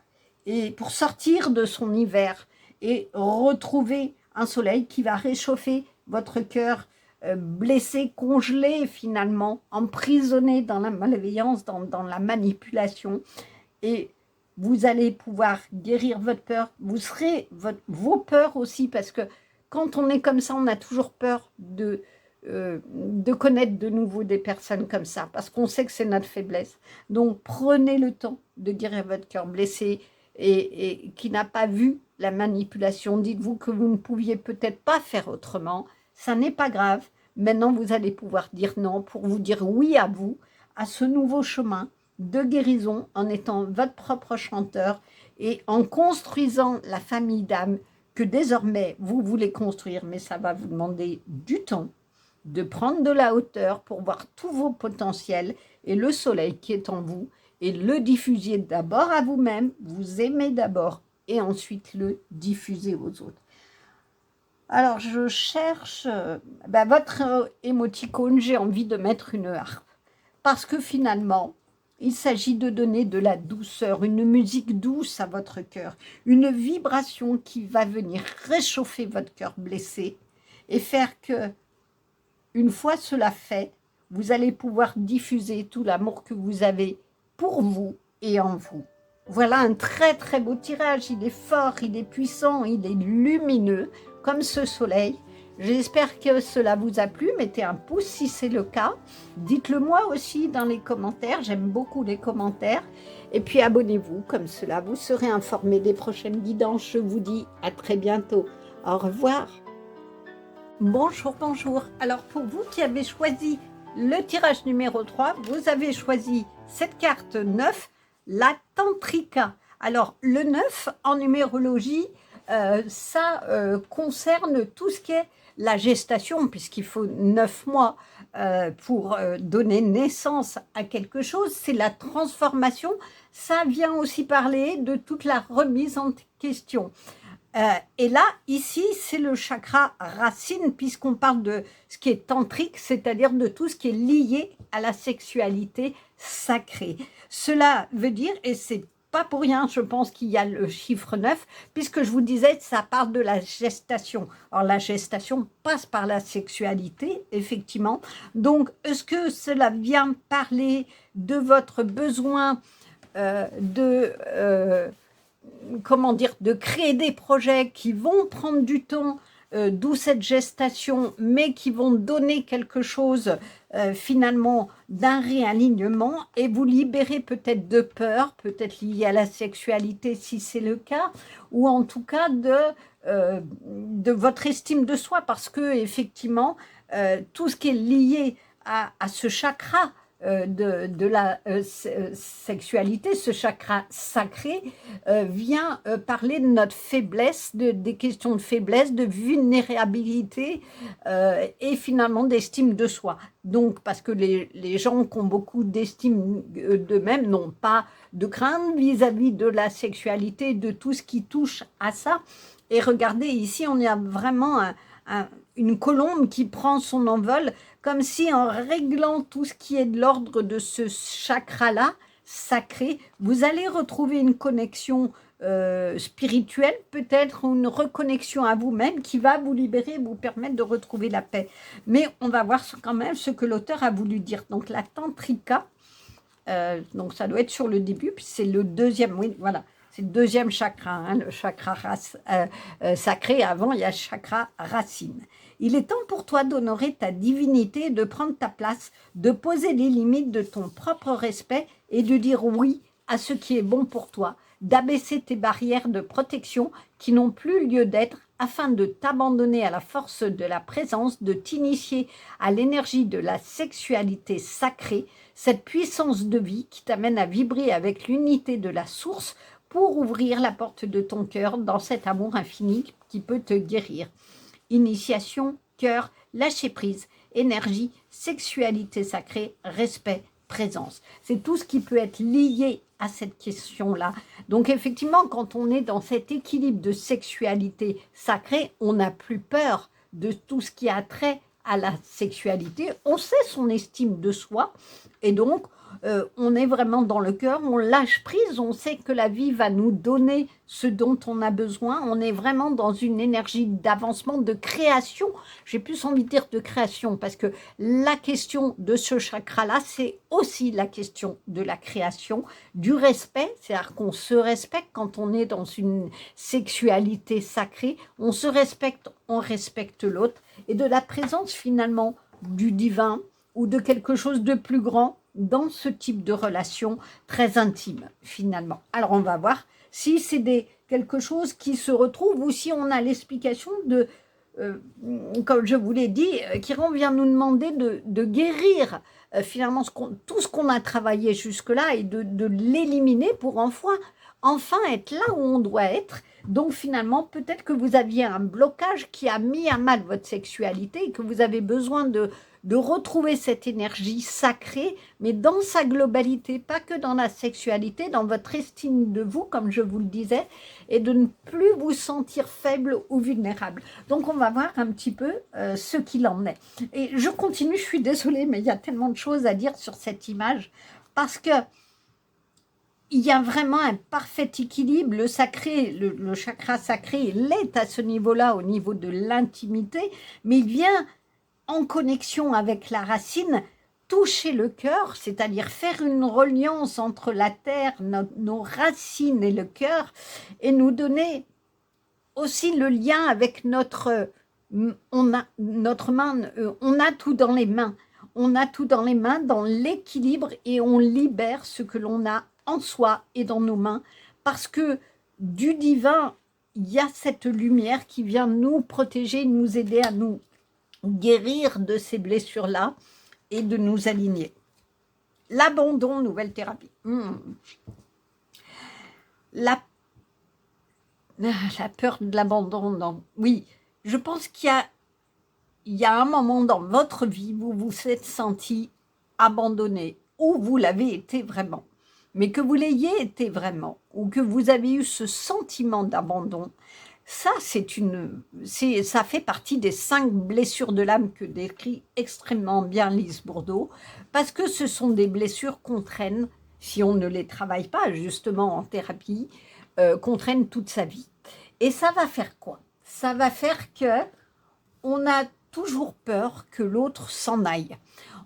et pour sortir de son hiver, et retrouver un soleil qui va réchauffer votre cœur blessé, congelé finalement, emprisonné dans la malveillance, dans la manipulation. Et vous allez pouvoir guérir votre peur. Vous serez vos peurs aussi, parce que quand on est comme ça, on a toujours peur de connaître de nouveau des personnes comme ça, parce qu'on sait que c'est notre faiblesse. Donc prenez le temps de guérir votre cœur blessé et qui n'a pas vu la manipulation. Dites-vous que vous ne pouviez peut-être pas faire autrement. Ça n'est pas grave. Maintenant, vous allez pouvoir dire non pour vous dire oui à vous, à ce nouveau chemin de guérison en étant votre propre chanteur Et en construisant la famille d'âme que désormais vous voulez construire, mais ça va vous demander du temps, de prendre de la hauteur pour voir tous vos potentiels et le soleil qui est en vous, et le diffuser d'abord à vous-même, vous aimez d'abord, et ensuite le diffuser aux autres. Alors, je cherche votre émoticône, j'ai envie de mettre une harpe. Parce que finalement, il s'agit de donner de la douceur, une musique douce à votre cœur, une vibration qui va venir réchauffer votre cœur blessé et faire que, une fois cela fait, vous allez pouvoir diffuser tout l'amour que vous avez pour vous et en vous. Voilà un très très beau tirage, il est fort, il est puissant, il est lumineux, comme ce soleil. J'espère que cela vous a plu, mettez un pouce si c'est le cas. Dites-le moi aussi dans les commentaires, j'aime beaucoup les commentaires. Et puis abonnez-vous, comme cela vous serez informé des prochaines guidances. Je vous dis à très bientôt. Au revoir. Bonjour, bonjour. Alors pour vous qui avez choisi le tirage numéro 3, vous avez choisi cette carte 9, la Tantrika. Alors le 9 en numérologie, ça concerne tout ce qui est la gestation, puisqu'il faut 9 mois pour donner naissance à quelque chose. C'est la transformation. Ça vient aussi parler de toute la remise en question. Et là, ici, c'est le chakra racine, puisqu'on parle de ce qui est tantrique, c'est-à-dire de tout ce qui est lié à la sexualité sacrée. Cela veut dire, et c'est pas pour rien, je pense qu'il y a le chiffre 9, puisque je vous disais, ça parle de la gestation. Alors, la gestation passe par la sexualité, effectivement. Donc, est-ce que cela vient parler de votre besoin comment dire, de créer des projets qui vont prendre du temps, d'où cette gestation, mais qui vont donner quelque chose finalement d'un réalignement et vous libérer peut-être de peur, peut-être liée à la sexualité si c'est le cas, ou en tout cas de votre estime de soi, parce que effectivement, tout ce qui est lié à ce chakra, de la sexualité, ce chakra sacré, vient parler de notre faiblesse, des questions de faiblesse, de vulnérabilité et finalement d'estime de soi. Donc, parce que les gens qui ont beaucoup d'estime d'eux-mêmes n'ont pas de crainte vis-à-vis de la sexualité, de tout ce qui touche à ça. Et regardez, ici, on a vraiment une colombe qui prend son envol, comme si en réglant tout ce qui est de l'ordre de ce chakra-là, sacré, vous allez retrouver une connexion spirituelle, peut-être une reconnexion à vous-même qui va vous libérer et vous permettre de retrouver la paix. Mais on va voir quand même ce que l'auteur a voulu dire. Donc la Tantrika, donc ça doit être sur le début, puis c'est le deuxième, oui, voilà. C'est le deuxième chakra, hein, le chakra sacré. Avant, il y a le chakra racine. Il est temps pour toi d'honorer ta divinité, de prendre ta place, de poser les limites de ton propre respect et de dire oui à ce qui est bon pour toi, d'abaisser tes barrières de protection qui n'ont plus lieu d'être afin de t'abandonner à la force de la présence, de t'initier à l'énergie de la sexualité sacrée, cette puissance de vie qui t'amène à vibrer avec l'unité de la source pour ouvrir la porte de ton cœur dans cet amour infini qui peut te guérir. Initiation, cœur, lâcher prise, énergie, sexualité sacrée, respect, présence. C'est tout ce qui peut être lié à cette question-là. Donc effectivement, quand on est dans cet équilibre de sexualité sacrée, on n'a plus peur de tout ce qui a trait à la sexualité. On sait son estime de soi et donc on est vraiment dans le cœur, on lâche prise, on sait que la vie va nous donner ce dont on a besoin, on est vraiment dans une énergie d'avancement, de création, j'ai plus envie de dire de création, parce que la question de ce chakra-là, c'est aussi la question de la création, du respect, c'est-à-dire qu'on se respecte quand on est dans une sexualité sacrée, on se respecte, on respecte l'autre, et de la présence finalement du divin ou de quelque chose de plus grand dans ce type de relation très intime, finalement. Alors, on va voir si c'est quelque chose qui se retrouve ou si on a l'explication de comme je vous l'ai dit, Chiron vient nous demander de guérir finalement tout ce qu'on a travaillé jusque-là et de l'éliminer pour enfin être là où on doit être. Donc finalement, peut-être que vous aviez un blocage qui a mis à mal votre sexualité et que vous avez besoin de retrouver cette énergie sacrée, mais dans sa globalité, pas que dans la sexualité, dans votre estime de vous, comme je vous le disais, et de ne plus vous sentir faible ou vulnérable. Donc on va voir un petit peu ce qu'il en est. Et je continue, je suis désolée, mais il y a tellement de choses à dire sur cette image, parce que il y a vraiment un parfait équilibre. Le sacré, le chakra sacré, il est à ce niveau-là, au niveau de l'intimité, mais il vient en connexion avec la racine, toucher le cœur, c'est-à-dire faire une reliance entre la terre, nos racines et le cœur, et nous donner aussi le lien avec notre main, on a tout dans les mains. On a tout dans les mains, dans l'équilibre, et on libère ce que l'on a en soi et dans nos mains, parce que du divin, il y a cette lumière qui vient nous protéger, nous aider à nous guérir de ces blessures-là et de nous aligner. L'abandon, nouvelle thérapie. La peur de l'abandon, non. Oui, je pense qu'il y a un moment dans votre vie où vous vous êtes senti abandonné, ou vous l'avez été vraiment. Mais que vous l'ayez été vraiment, ou que vous avez eu ce sentiment d'abandon, ça, ça fait partie des 5 blessures de l'âme que décrit extrêmement bien Lise Bourbeau, parce que ce sont des blessures qu'on traîne, si on ne les travaille pas justement en thérapie, qu'on traîne toute sa vie. Et ça va faire quoi? Ça va faire que on a toujours peur que l'autre s'en aille.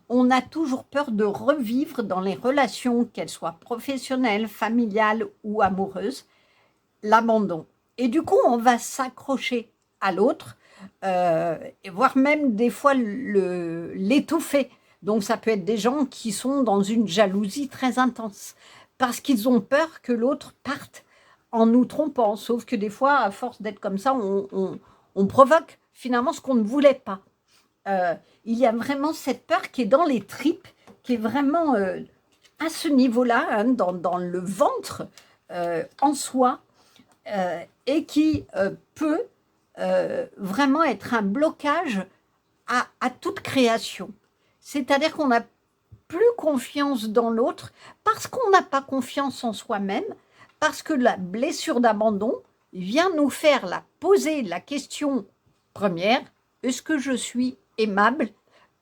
On a toujours peur de revivre dans les relations, qu'elles soient professionnelles, familiales ou amoureuses, l'abandon. Et du coup, on va s'accrocher à l'autre, voire même des fois l'étouffer. Donc ça peut être des gens qui sont dans une jalousie très intense, parce qu'ils ont peur que l'autre parte en nous trompant. Sauf que des fois, à force d'être comme ça, on provoque finalement ce qu'on ne voulait pas. Il y a vraiment cette peur qui est dans les tripes, qui est vraiment à ce niveau-là, hein, dans le ventre, en soi, et qui peut vraiment être un blocage à toute création. C'est-à-dire qu'on n'a plus confiance dans l'autre parce qu'on n'a pas confiance en soi-même, parce que la blessure d'abandon vient nous faire poser la question première, est-ce que je suis aimable?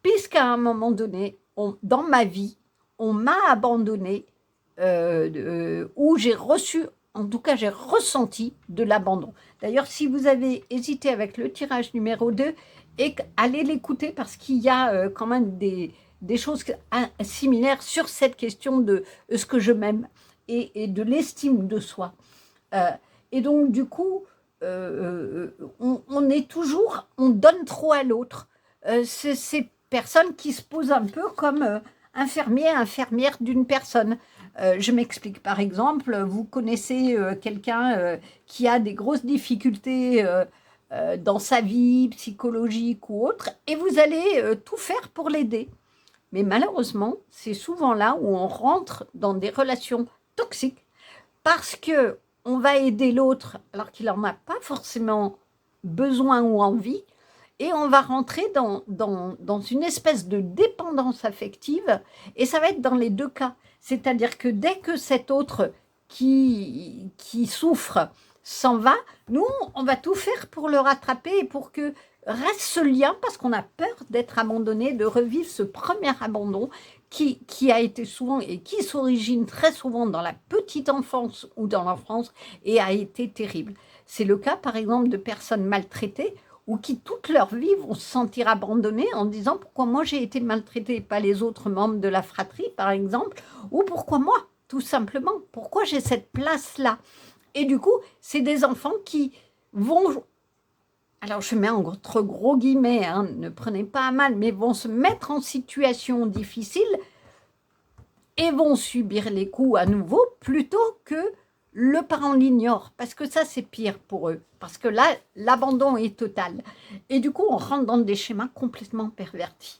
Puisqu'à un moment donné, dans ma vie, on m'a abandonné, où j'ai reçu, en tout cas j'ai ressenti de l'abandon. D'ailleurs, si vous avez hésité avec le tirage numéro 2, allez l'écouter parce qu'il y a quand même des choses similaires sur cette question de est-ce que je m'aime et de l'estime de soi. Et donc, du coup, on est toujours, on donne trop à l'autre. C'est ces personnes qui se posent un peu comme infirmière d'une personne. Je m'explique. Par exemple, vous connaissez quelqu'un qui a des grosses difficultés dans sa vie psychologique ou autre, et vous allez tout faire pour l'aider. Mais malheureusement, c'est souvent là où on rentre dans des relations toxiques parce que on va aider l'autre alors qu'il n'en a pas forcément besoin ou envie, et on va rentrer dans une espèce de dépendance affective, et ça va être dans les deux cas. C'est-à-dire que dès que cet autre qui souffre s'en va, nous, on va tout faire pour le rattraper et pour que reste ce lien, parce qu'on a peur d'être abandonné, de revivre ce premier abandon qui a été souvent et qui s'origine très souvent dans la petite enfance ou dans l'enfance et a été terrible. C'est le cas, par exemple, de personnes maltraitées ou qui, toute leur vie, vont se sentir abandonnées en disant pourquoi moi j'ai été maltraitée et pas les autres membres de la fratrie, par exemple, ou pourquoi moi, tout simplement, pourquoi j'ai cette place-là. Et du coup, c'est des enfants qui vont, alors je mets entre gros guillemets, hein, ne prenez pas à mal, mais vont se mettre en situation difficile et vont subir les coups à nouveau plutôt que le parent l'ignore, parce que ça, c'est pire pour eux. Parce que là, l'abandon est total. Et du coup, on rentre dans des schémas complètement pervertis,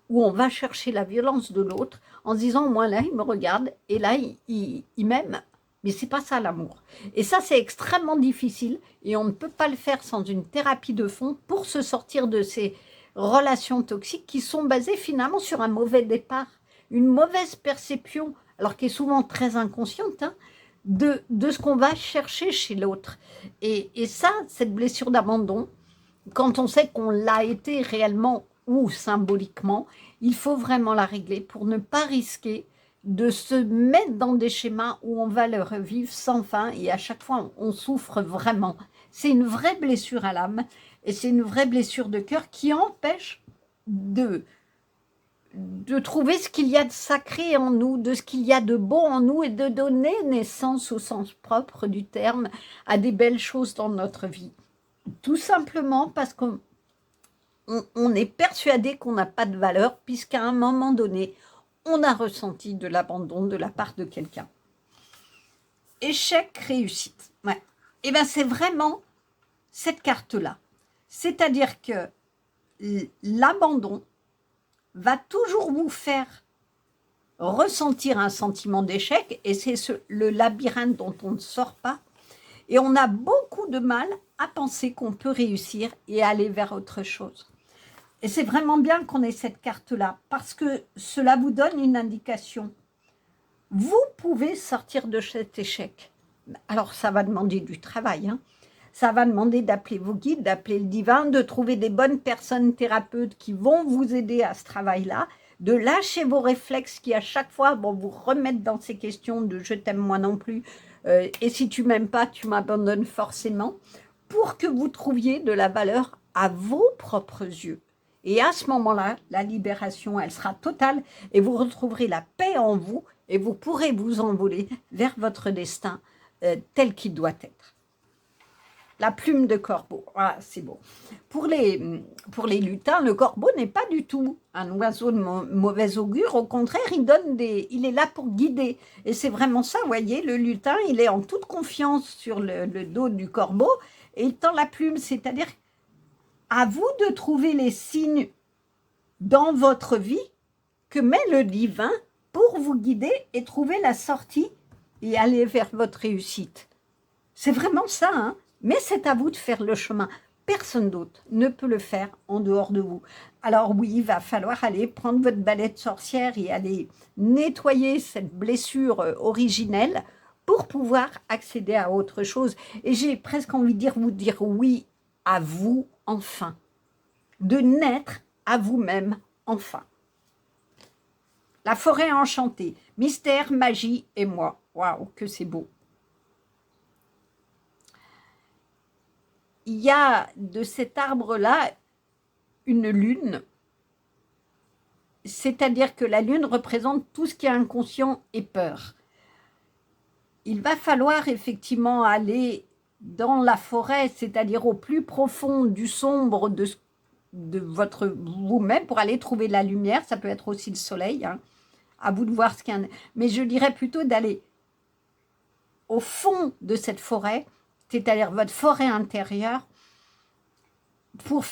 où on va chercher la violence de l'autre en se disant, moi, là, il me regarde, et là, il m'aime. Mais c'est pas ça, l'amour. Et ça, c'est extrêmement difficile, et on ne peut pas le faire sans une thérapie de fond pour se sortir de ces relations toxiques qui sont basées finalement sur un mauvais départ, une mauvaise perception, alors qui est souvent très inconsciente, hein, de ce qu'on va chercher chez l'autre. Et ça, cette blessure d'abandon, quand on sait qu'on l'a été réellement ou symboliquement, il faut vraiment la régler pour ne pas risquer de se mettre dans des schémas où on va le revivre sans fin et à chaque fois on souffre vraiment. C'est une vraie blessure à l'âme et c'est une vraie blessure de cœur qui empêche de trouver ce qu'il y a de sacré en nous, de ce qu'il y a de beau en nous et de donner naissance au sens propre du terme à des belles choses dans notre vie. Tout simplement parce qu'on est persuadé qu'on n'a pas de valeur puisqu'à un moment donné, on a ressenti de l'abandon de la part de quelqu'un. Échec, réussite. Ouais. Et bien c'est vraiment cette carte-là. C'est-à-dire que l'abandon va toujours vous faire ressentir un sentiment d'échec, et c'est le labyrinthe dont on ne sort pas. Et on a beaucoup de mal à penser qu'on peut réussir et aller vers autre chose. Et c'est vraiment bien qu'on ait cette carte-là, parce que cela vous donne une indication. Vous pouvez sortir de cet échec. Alors, ça va demander du travail, hein. Ça va demander d'appeler vos guides, d'appeler le divin, de trouver des bonnes personnes thérapeutes qui vont vous aider à ce travail-là, de lâcher vos réflexes qui, à chaque fois, vont vous remettre dans ces questions de « je t'aime moi non plus » et si tu m'aimes pas, tu m'abandonnes forcément, pour que vous trouviez de la valeur à vos propres yeux. Et à ce moment-là, la libération, elle sera totale et vous retrouverez la paix en vous et vous pourrez vous envoler vers votre destin tel qu'il doit être. La plume de corbeau, ah, c'est beau. Pour les lutins, le corbeau n'est pas du tout un oiseau de mauvais augure. Au contraire, il est là pour guider. Et c'est vraiment ça, vous voyez, le lutin, il est en toute confiance sur le dos du corbeau et il tend la plume. C'est-à-dire, à vous de trouver les signes dans votre vie que met le divin pour vous guider et trouver la sortie et aller vers votre réussite. C'est vraiment ça, hein. Mais c'est à vous de faire le chemin. Personne d'autre ne peut le faire en dehors de vous. Alors oui, il va falloir aller prendre votre balai de sorcière et aller nettoyer cette blessure originelle pour pouvoir accéder à autre chose. Et j'ai presque envie de vous dire oui à vous enfin. De naître à vous-même enfin. La forêt enchantée, mystère, magie et moi. Waouh, que c'est beau. Il y a de cet arbre-là une lune, c'est-à-dire que la lune représente tout ce qui est inconscient et peur. Il va falloir effectivement aller dans la forêt, c'est-à-dire au plus profond du sombre de votre vous-même pour aller trouver la lumière. Ça peut être aussi le soleil, hein. À vous de voir ce qu'il y a. Mais je dirais plutôt d'aller au fond de cette forêt, c'est-à-dire votre forêt intérieure, pour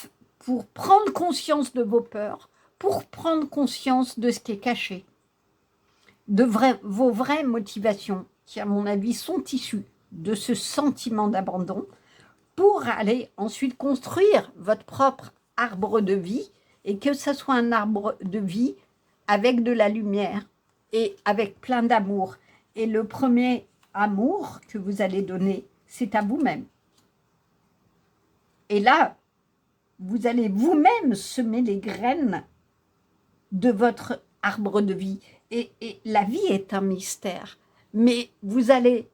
prendre conscience de vos peurs, pour prendre conscience de ce qui est caché, de vos vraies motivations, qui à mon avis sont issues de ce sentiment d'abandon, pour aller ensuite construire votre propre arbre de vie, et que ce soit un arbre de vie avec de la lumière et avec plein d'amour. Et le premier amour que vous allez donner, c'est à vous-même. Et là, vous allez vous-même semer les graines de votre arbre de vie. Et la vie est un mystère. Mais vous allez,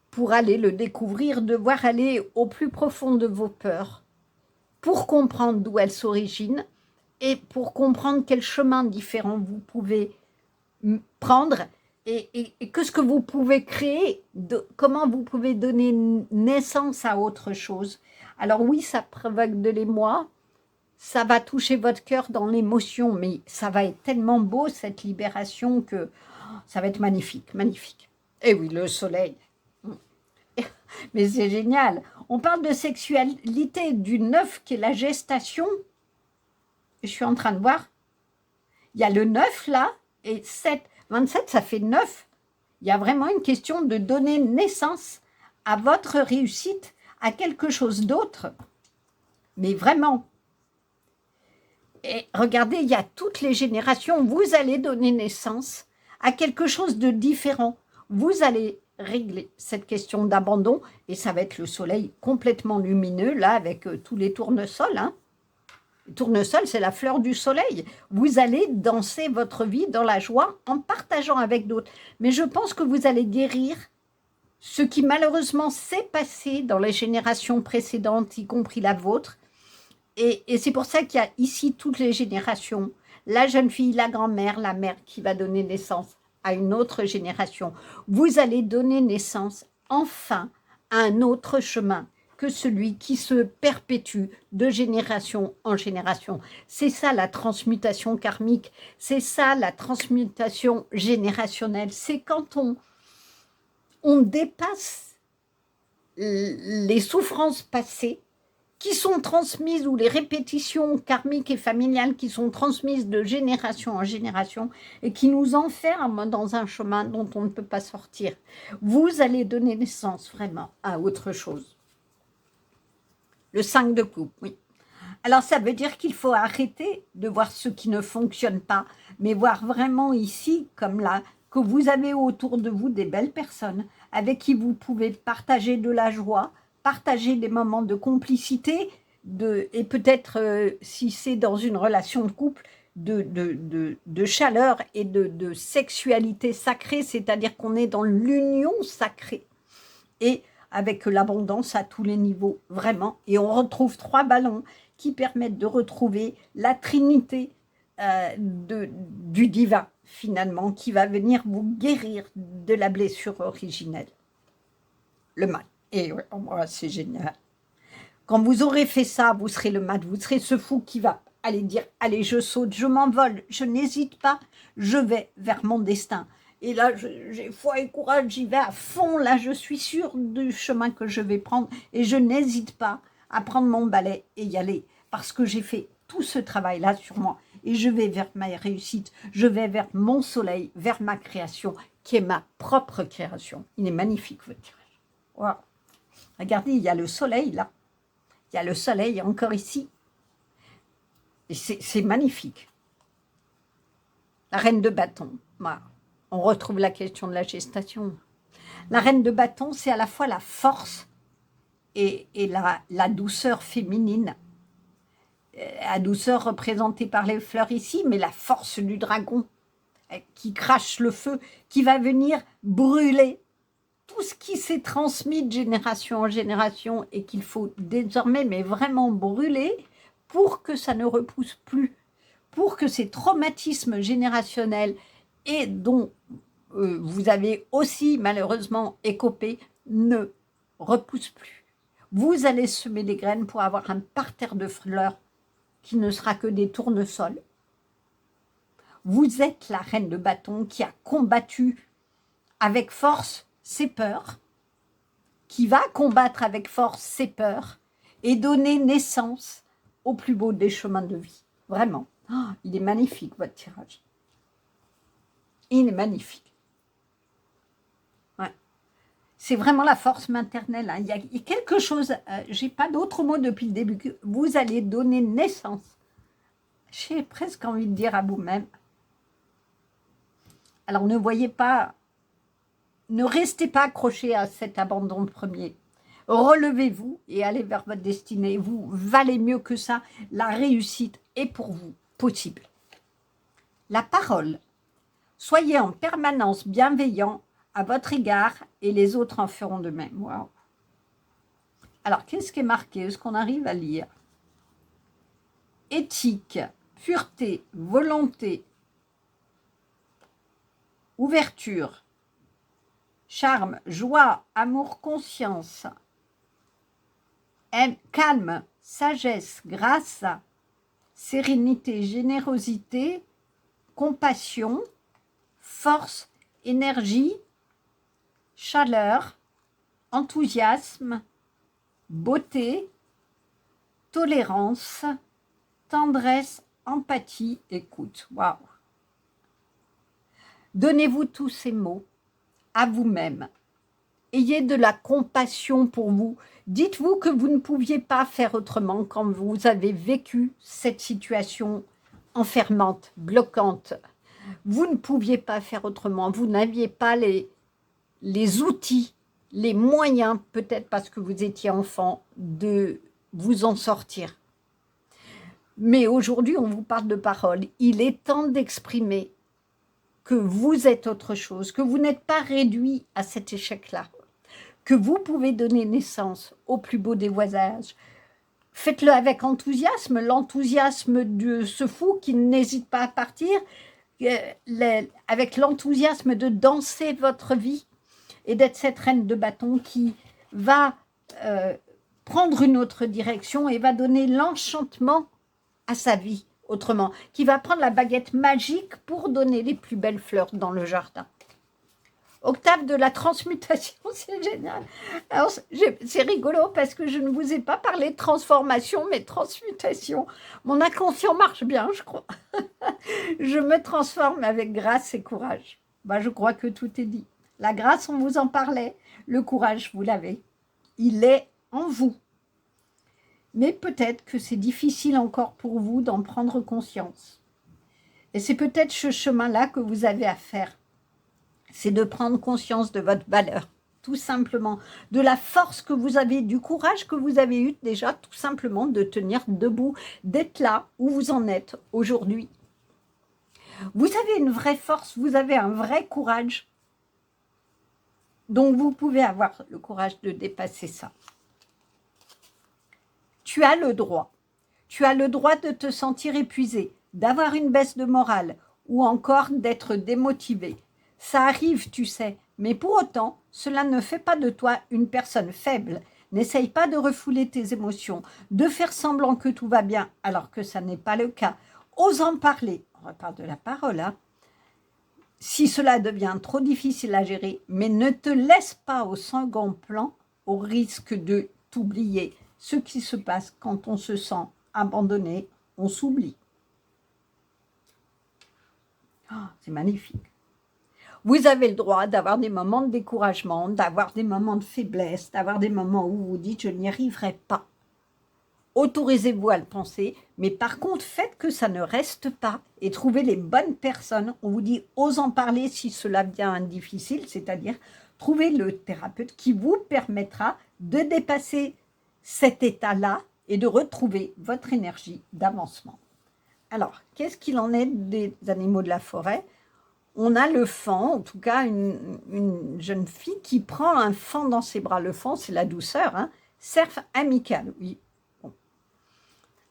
pour aller le découvrir, devoir aller au plus profond de vos peurs pour comprendre d'où elles s'originent et pour comprendre quel chemin différent vous pouvez prendre et que ce que vous pouvez créer, comment vous pouvez donner naissance à autre chose. Alors oui, ça provoque de l'émoi, ça va toucher votre cœur dans l'émotion, mais ça va être tellement beau cette libération que ça va être magnifique, magnifique. Et oui, le soleil, Mais c'est génial. On parle de sexualité du 9 qui est la gestation. Je suis en train de voir. Il y a le 9 là, et 7. 27, ça fait 9. Il y a vraiment une question de donner naissance à votre réussite, à quelque chose d'autre. Mais vraiment. Et regardez, il y a toutes les générations. Vous allez donner naissance à quelque chose de différent. Vous allez régler cette question d'abandon et ça va être le soleil complètement lumineux, là, avec tous les tournesols. Hein. Le tournesol, c'est la fleur du soleil. Vous allez danser votre vie dans la joie en partageant avec d'autres. Mais je pense que vous allez guérir ce qui malheureusement s'est passé dans les générations précédentes, y compris la vôtre. Et c'est pour ça qu'il y a ici toutes les générations. La jeune fille, la grand-mère, la mère qui va donner naissance à une autre génération. Vous allez donner naissance enfin à un autre chemin que celui qui se perpétue de génération en génération. C'est ça la transmutation karmique, c'est ça la transmutation générationnelle. C'est quand on dépasse les souffrances passées qui sont transmises, ou les répétitions karmiques et familiales qui sont transmises de génération en génération et qui nous enferment dans un chemin dont on ne peut pas sortir. Vous allez donner naissance vraiment à autre chose. Le 5 de coupe, oui. Alors ça veut dire qu'il faut arrêter de voir ce qui ne fonctionne pas, mais voir vraiment ici, comme là, que vous avez autour de vous des belles personnes avec qui vous pouvez partager de la joie, partager des moments de complicité, et peut-être, si c'est dans une relation de couple, de chaleur et de sexualité sacrée, c'est-à-dire qu'on est dans l'union sacrée. Et avec l'abondance à tous les niveaux, vraiment. Et on retrouve 3 ballons qui permettent de retrouver la trinité du divin, finalement, qui va venir vous guérir de la blessure originelle. Le mal. Et ouais, oh, c'est génial. Quand vous aurez fait ça, vous serez le mat, vous serez ce fou qui va aller dire « Allez, je saute, je m'envole, je n'hésite pas, je vais vers mon destin. » Et là, j'ai foi et courage, j'y vais à fond, là, je suis sûre du chemin que je vais prendre et je n'hésite pas à prendre mon balai et y aller parce que j'ai fait tout ce travail-là sur moi et je vais vers ma réussite, je vais vers mon soleil, vers ma création qui est ma propre création. Il est magnifique, votre tirage. Wow. Regardez, il y a le soleil là. Il y a le soleil encore ici. Et c'est magnifique. La reine de bâton. Voilà. On retrouve la question de la gestation. La reine de bâton, c'est à la fois la force et la douceur féminine. La douceur représentée par les fleurs ici, mais la force du dragon qui crache le feu, qui va venir brûler tout ce qui s'est transmis de génération en génération et qu'il faut désormais, mais vraiment brûler pour que ça ne repousse plus, pour que ces traumatismes générationnels et dont vous avez aussi malheureusement écopé ne repoussent plus. Vous allez semer des graines pour avoir un parterre de fleurs qui ne sera que des tournesols. Vous êtes la reine de bâton qui a combattu avec force ses peurs, qui va combattre avec force ses peurs et donner naissance au plus beau des chemins de vie. Vraiment. Oh, il est magnifique, votre tirage. Il est magnifique. Ouais. C'est vraiment la force maternelle. Hein. Il y a quelque chose, je n'ai pas d'autre mot depuis le début, que vous allez donner naissance. J'ai presque envie de dire à vous-même. Alors ne voyez pas, ne restez pas accrochés à cet abandon premier. Relevez-vous et allez vers votre destinée. Vous valez mieux que ça. La réussite est pour vous possible. La parole. Soyez en permanence bienveillant à votre égard et les autres en feront de même. Wow. Alors, qu'est-ce qui est marqué? Est-ce qu'on arrive à lire? Éthique, pureté, volonté, ouverture, charme, joie, amour, conscience, calme, sagesse, grâce, sérénité, générosité, compassion, force, énergie, chaleur, enthousiasme, beauté, tolérance, tendresse, empathie, écoute. Waouh! Donnez-vous tous ces mots à vous-même. Ayez de la compassion pour vous. Dites-vous que vous ne pouviez pas faire autrement quand vous avez vécu cette situation enfermante, bloquante. Vous ne pouviez pas faire autrement. Vous n'aviez pas les outils, les moyens, peut-être parce que vous étiez enfant, de vous en sortir. Mais aujourd'hui, on vous parle de parole. Il est temps d'exprimer que vous êtes autre chose, que vous n'êtes pas réduit à cet échec-là, que vous pouvez donner naissance au plus beau des voyages. Faites-le avec enthousiasme, l'enthousiasme de ce fou qui n'hésite pas à partir, avec l'enthousiasme de danser votre vie et d'être cette reine de bâton qui va prendre une autre direction et va donner l'enchantement à sa vie autrement, qui va prendre la baguette magique pour donner les plus belles fleurs dans le jardin. Octave de la transmutation, c'est génial. Alors, c'est rigolo parce que je ne vous ai pas parlé de transformation, mais transmutation. Mon inconscient marche bien, je crois. Je me transforme avec grâce et courage. Ben, je crois que tout est dit. La grâce, on vous en parlait. Le courage, vous l'avez. Il est en vous. Mais peut-être que c'est difficile encore pour vous d'en prendre conscience. Et c'est peut-être ce chemin-là que vous avez à faire. C'est de prendre conscience de votre valeur, tout simplement, de la force que vous avez, du courage que vous avez eu déjà, tout simplement, de tenir debout, d'être là où vous en êtes aujourd'hui. Vous avez une vraie force, vous avez un vrai courage. Donc, vous pouvez avoir le courage de dépasser ça. Tu as le droit. Tu as le droit de te sentir épuisé, d'avoir une baisse de morale ou encore d'être démotivé. Ça arrive, tu sais, mais pour autant, cela ne fait pas de toi une personne faible. N'essaye pas de refouler tes émotions, de faire semblant que tout va bien alors que ça n'est pas le cas. Ose en parler. On reparle de la parole, hein. Si cela devient trop difficile à gérer, mais ne te laisse pas au second plan au risque de t'oublier. Ce qui se passe quand on se sent abandonné, on s'oublie. Oh, c'est magnifique. Vous avez le droit d'avoir des moments de découragement, d'avoir des moments de faiblesse, d'avoir des moments où vous dites « je n'y arriverai pas ». Autorisez-vous à le penser, mais par contre, faites que ça ne reste pas et trouvez les bonnes personnes. On vous dit « ose en parler si cela devient difficile », c'est-à-dire trouvez le thérapeute qui vous permettra de dépasser cet état-là et de retrouver votre énergie d'avancement. Alors, qu'est-ce qu'il en est des animaux de la forêt ? On a le faon, en tout cas une jeune fille qui prend un faon dans ses bras. Le faon, c'est la douceur, hein. Cerf amical, oui. Bon.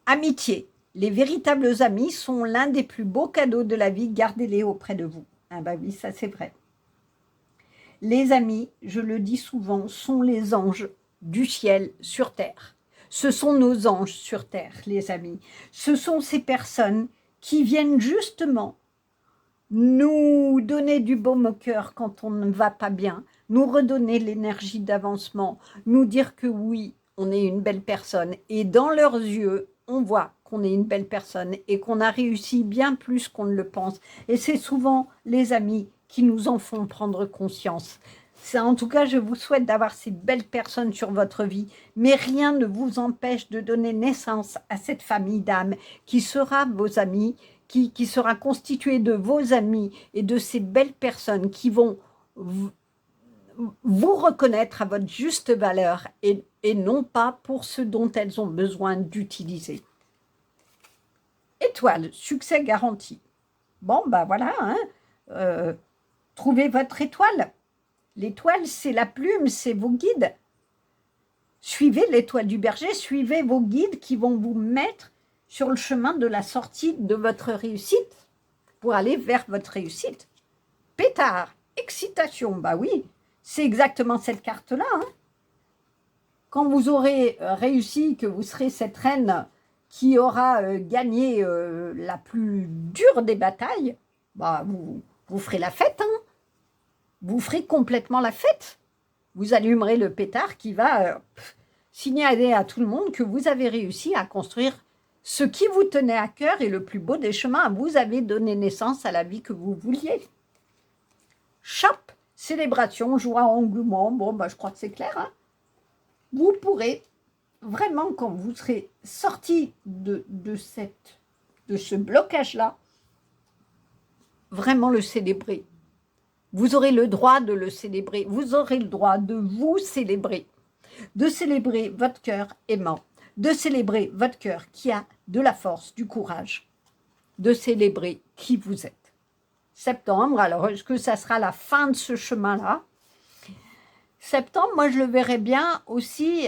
Amitié. Les véritables amis sont l'un des plus beaux cadeaux de la vie. Gardez-les auprès de vous. Ah bah oui, ça c'est vrai. Les amis, je le dis souvent, sont les anges du ciel sur terre. Ce sont nos anges sur terre, les amis. Ce sont ces personnes qui viennent justement nous donner du baume au cœur quand on ne va pas bien, nous redonner l'énergie d'avancement, nous dire que oui, on est une belle personne. Et dans leurs yeux, on voit qu'on est une belle personne et qu'on a réussi bien plus qu'on ne le pense. Et c'est souvent les amis qui nous en font prendre conscience. En tout cas, je vous souhaite d'avoir ces belles personnes sur votre vie, mais rien ne vous empêche de donner naissance à cette famille d'âmes qui sera vos amis, qui sera constituée de vos amis et de ces belles personnes qui vont vous reconnaître à votre juste valeur et non pas pour ce dont elles ont besoin d'utiliser. Étoile, succès garanti. Bon, ben voilà, hein, trouvez votre étoile. L'étoile, c'est la plume, c'est vos guides. Suivez l'étoile du berger, suivez vos guides qui vont vous mettre sur le chemin de la sortie de votre réussite pour aller vers votre réussite. Pétard, excitation, bah oui, c'est exactement cette carte-là. Hein. Quand vous aurez réussi, que vous serez cette reine qui aura gagné la plus dure des batailles, bah vous ferez la fête, hein. Vous ferez complètement la fête. vous allumerez le pétard qui va signaler à tout le monde que vous avez réussi à construire ce qui vous tenait à cœur et le plus beau des chemins. Vous avez donné naissance à la vie que vous vouliez. Chop, célébration, joie, engouement. Bon, bah, je crois que c'est clair. Hein, vous pourrez vraiment, quand vous serez sorti de ce blocage-là, vraiment le célébrer. Vous aurez le droit de le célébrer. Vous aurez le droit de vous célébrer. De célébrer votre cœur aimant. De célébrer votre cœur qui a de la force, du courage. De célébrer qui vous êtes. Septembre, alors est-ce que ça sera la fin de ce chemin-là? Septembre, moi je le verrais bien aussi,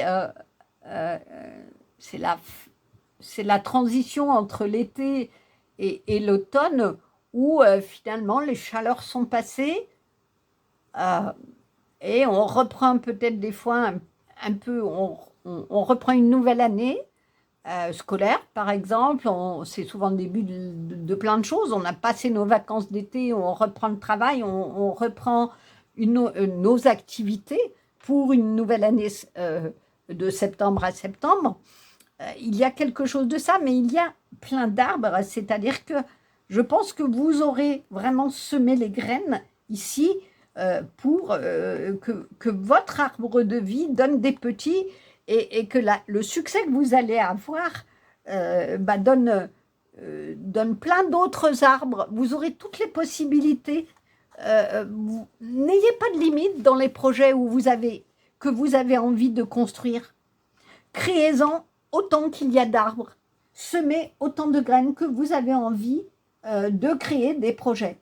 c'est la transition entre l'été et l'automne où finalement les chaleurs sont passées et on reprend peut-être des fois un peu, on reprend une nouvelle année scolaire par exemple, c'est souvent le début de plein de choses, on a passé nos vacances d'été, on reprend le travail, on reprend nos activités pour une nouvelle année de septembre à septembre. Il y a quelque chose de ça, mais il y a plein d'arbres, c'est-à-dire que je pense que vous aurez vraiment semé les graines ici pour que votre arbre de vie donne des petits et que le succès que vous allez avoir donne plein d'autres arbres. Vous aurez toutes les possibilités. N'ayez pas de limite dans les projets que vous avez envie de construire. Créez-en autant qu'il y a d'arbres. Semez autant de graines que vous avez envie de créer des projets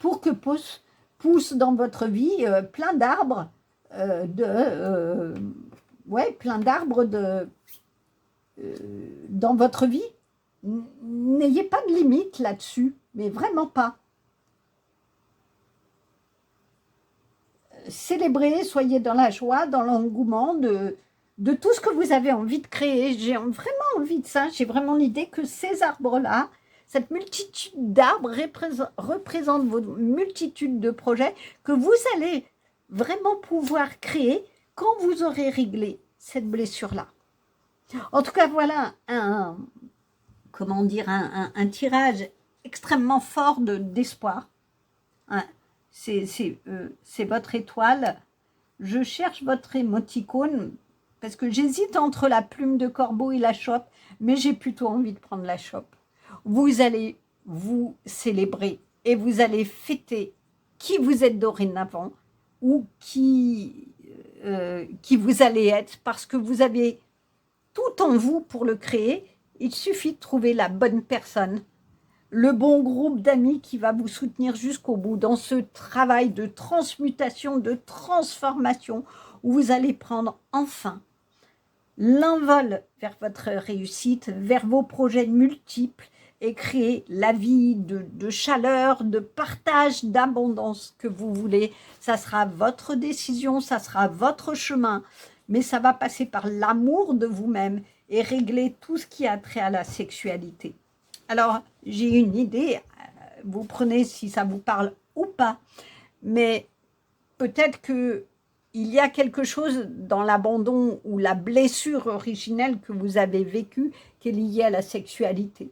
pour que poussent dans votre vie plein d'arbres plein d'arbres dans votre vie. N'ayez pas de limite là-dessus, mais vraiment pas. Célébrez, soyez dans la joie, dans l'engouement de tout ce que vous avez envie de créer. J'ai vraiment envie de ça. J'ai vraiment l'idée que ces arbres-là, cette multitude d'arbres représente votre multitude de projets que vous allez vraiment pouvoir créer quand vous aurez réglé cette blessure-là. En tout cas, voilà un tirage extrêmement fort d'espoir. C'est votre étoile. Je cherche votre émoticône parce que j'hésite entre la plume de corbeau et la chope, mais j'ai plutôt envie de prendre la chope. Vous allez vous célébrer et vous allez fêter qui vous êtes dorénavant ou qui vous allez être parce que vous avez tout en vous pour le créer. Il suffit de trouver la bonne personne, le bon groupe d'amis qui va vous soutenir jusqu'au bout dans ce travail de transmutation, de transformation où vous allez prendre enfin l'envol vers votre réussite, vers vos projets multiples et créer la vie de chaleur, de partage, d'abondance que vous voulez. Ça sera votre décision, ça sera votre chemin, mais ça va passer par l'amour de vous-même et régler tout ce qui a trait à la sexualité. Alors, j'ai une idée, vous prenez si ça vous parle ou pas, mais peut-être qu'il y a quelque chose dans l'abandon ou la blessure originelle que vous avez vécue qui est liée à la sexualité.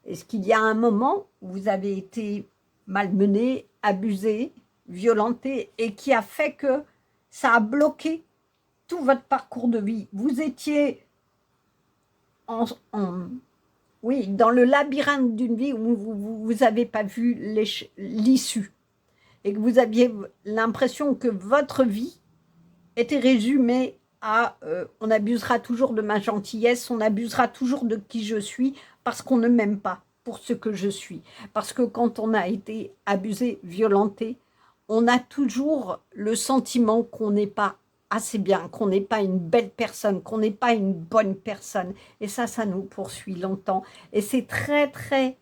Est-ce qu'il y a un moment où vous avez été malmené, abusé, violenté et qui a fait que ça a bloqué tout votre parcours de vie? Vous étiez dans le labyrinthe d'une vie où vous n'avez pas vu l'issue et que vous aviez l'impression que votre vie était résumée à on abusera toujours de ma gentillesse, on abusera toujours de qui je suis parce qu'on ne m'aime pas pour ce que je suis. Parce que quand on a été abusé, violenté, on a toujours le sentiment qu'on n'est pas assez bien, qu'on n'est pas une belle personne, qu'on n'est pas une bonne personne. Et ça nous poursuit longtemps. Et c'est très, très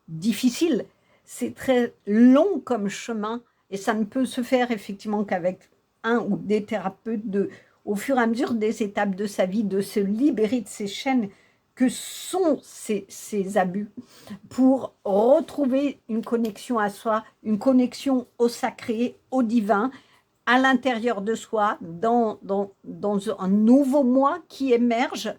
difficile. C'est très long comme chemin. Et ça ne peut se faire effectivement qu'avec un ou des thérapeutes au fur et à mesure des étapes de sa vie, de se libérer de ces chaînes que sont ces abus pour retrouver une connexion à soi, une connexion au sacré, au divin, à l'intérieur de soi, dans un nouveau moi qui émerge,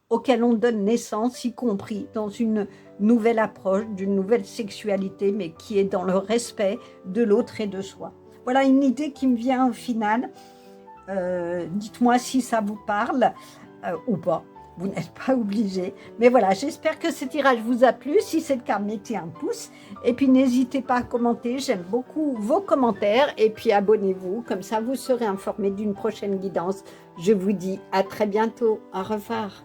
auquel on donne naissance, y compris dans une nouvelle approche, d'une nouvelle sexualité, mais qui est dans le respect de l'autre et de soi. Voilà une idée qui me vient au final. Dites-moi si ça vous parle ou pas. Vous n'êtes pas obligé. Mais voilà, j'espère que ce tirage vous a plu. Si c'est le cas, mettez un pouce. Et puis, n'hésitez pas à commenter. J'aime beaucoup vos commentaires. Et puis, abonnez-vous. Comme ça, vous serez informés d'une prochaine guidance. Je vous dis à très bientôt. Au revoir.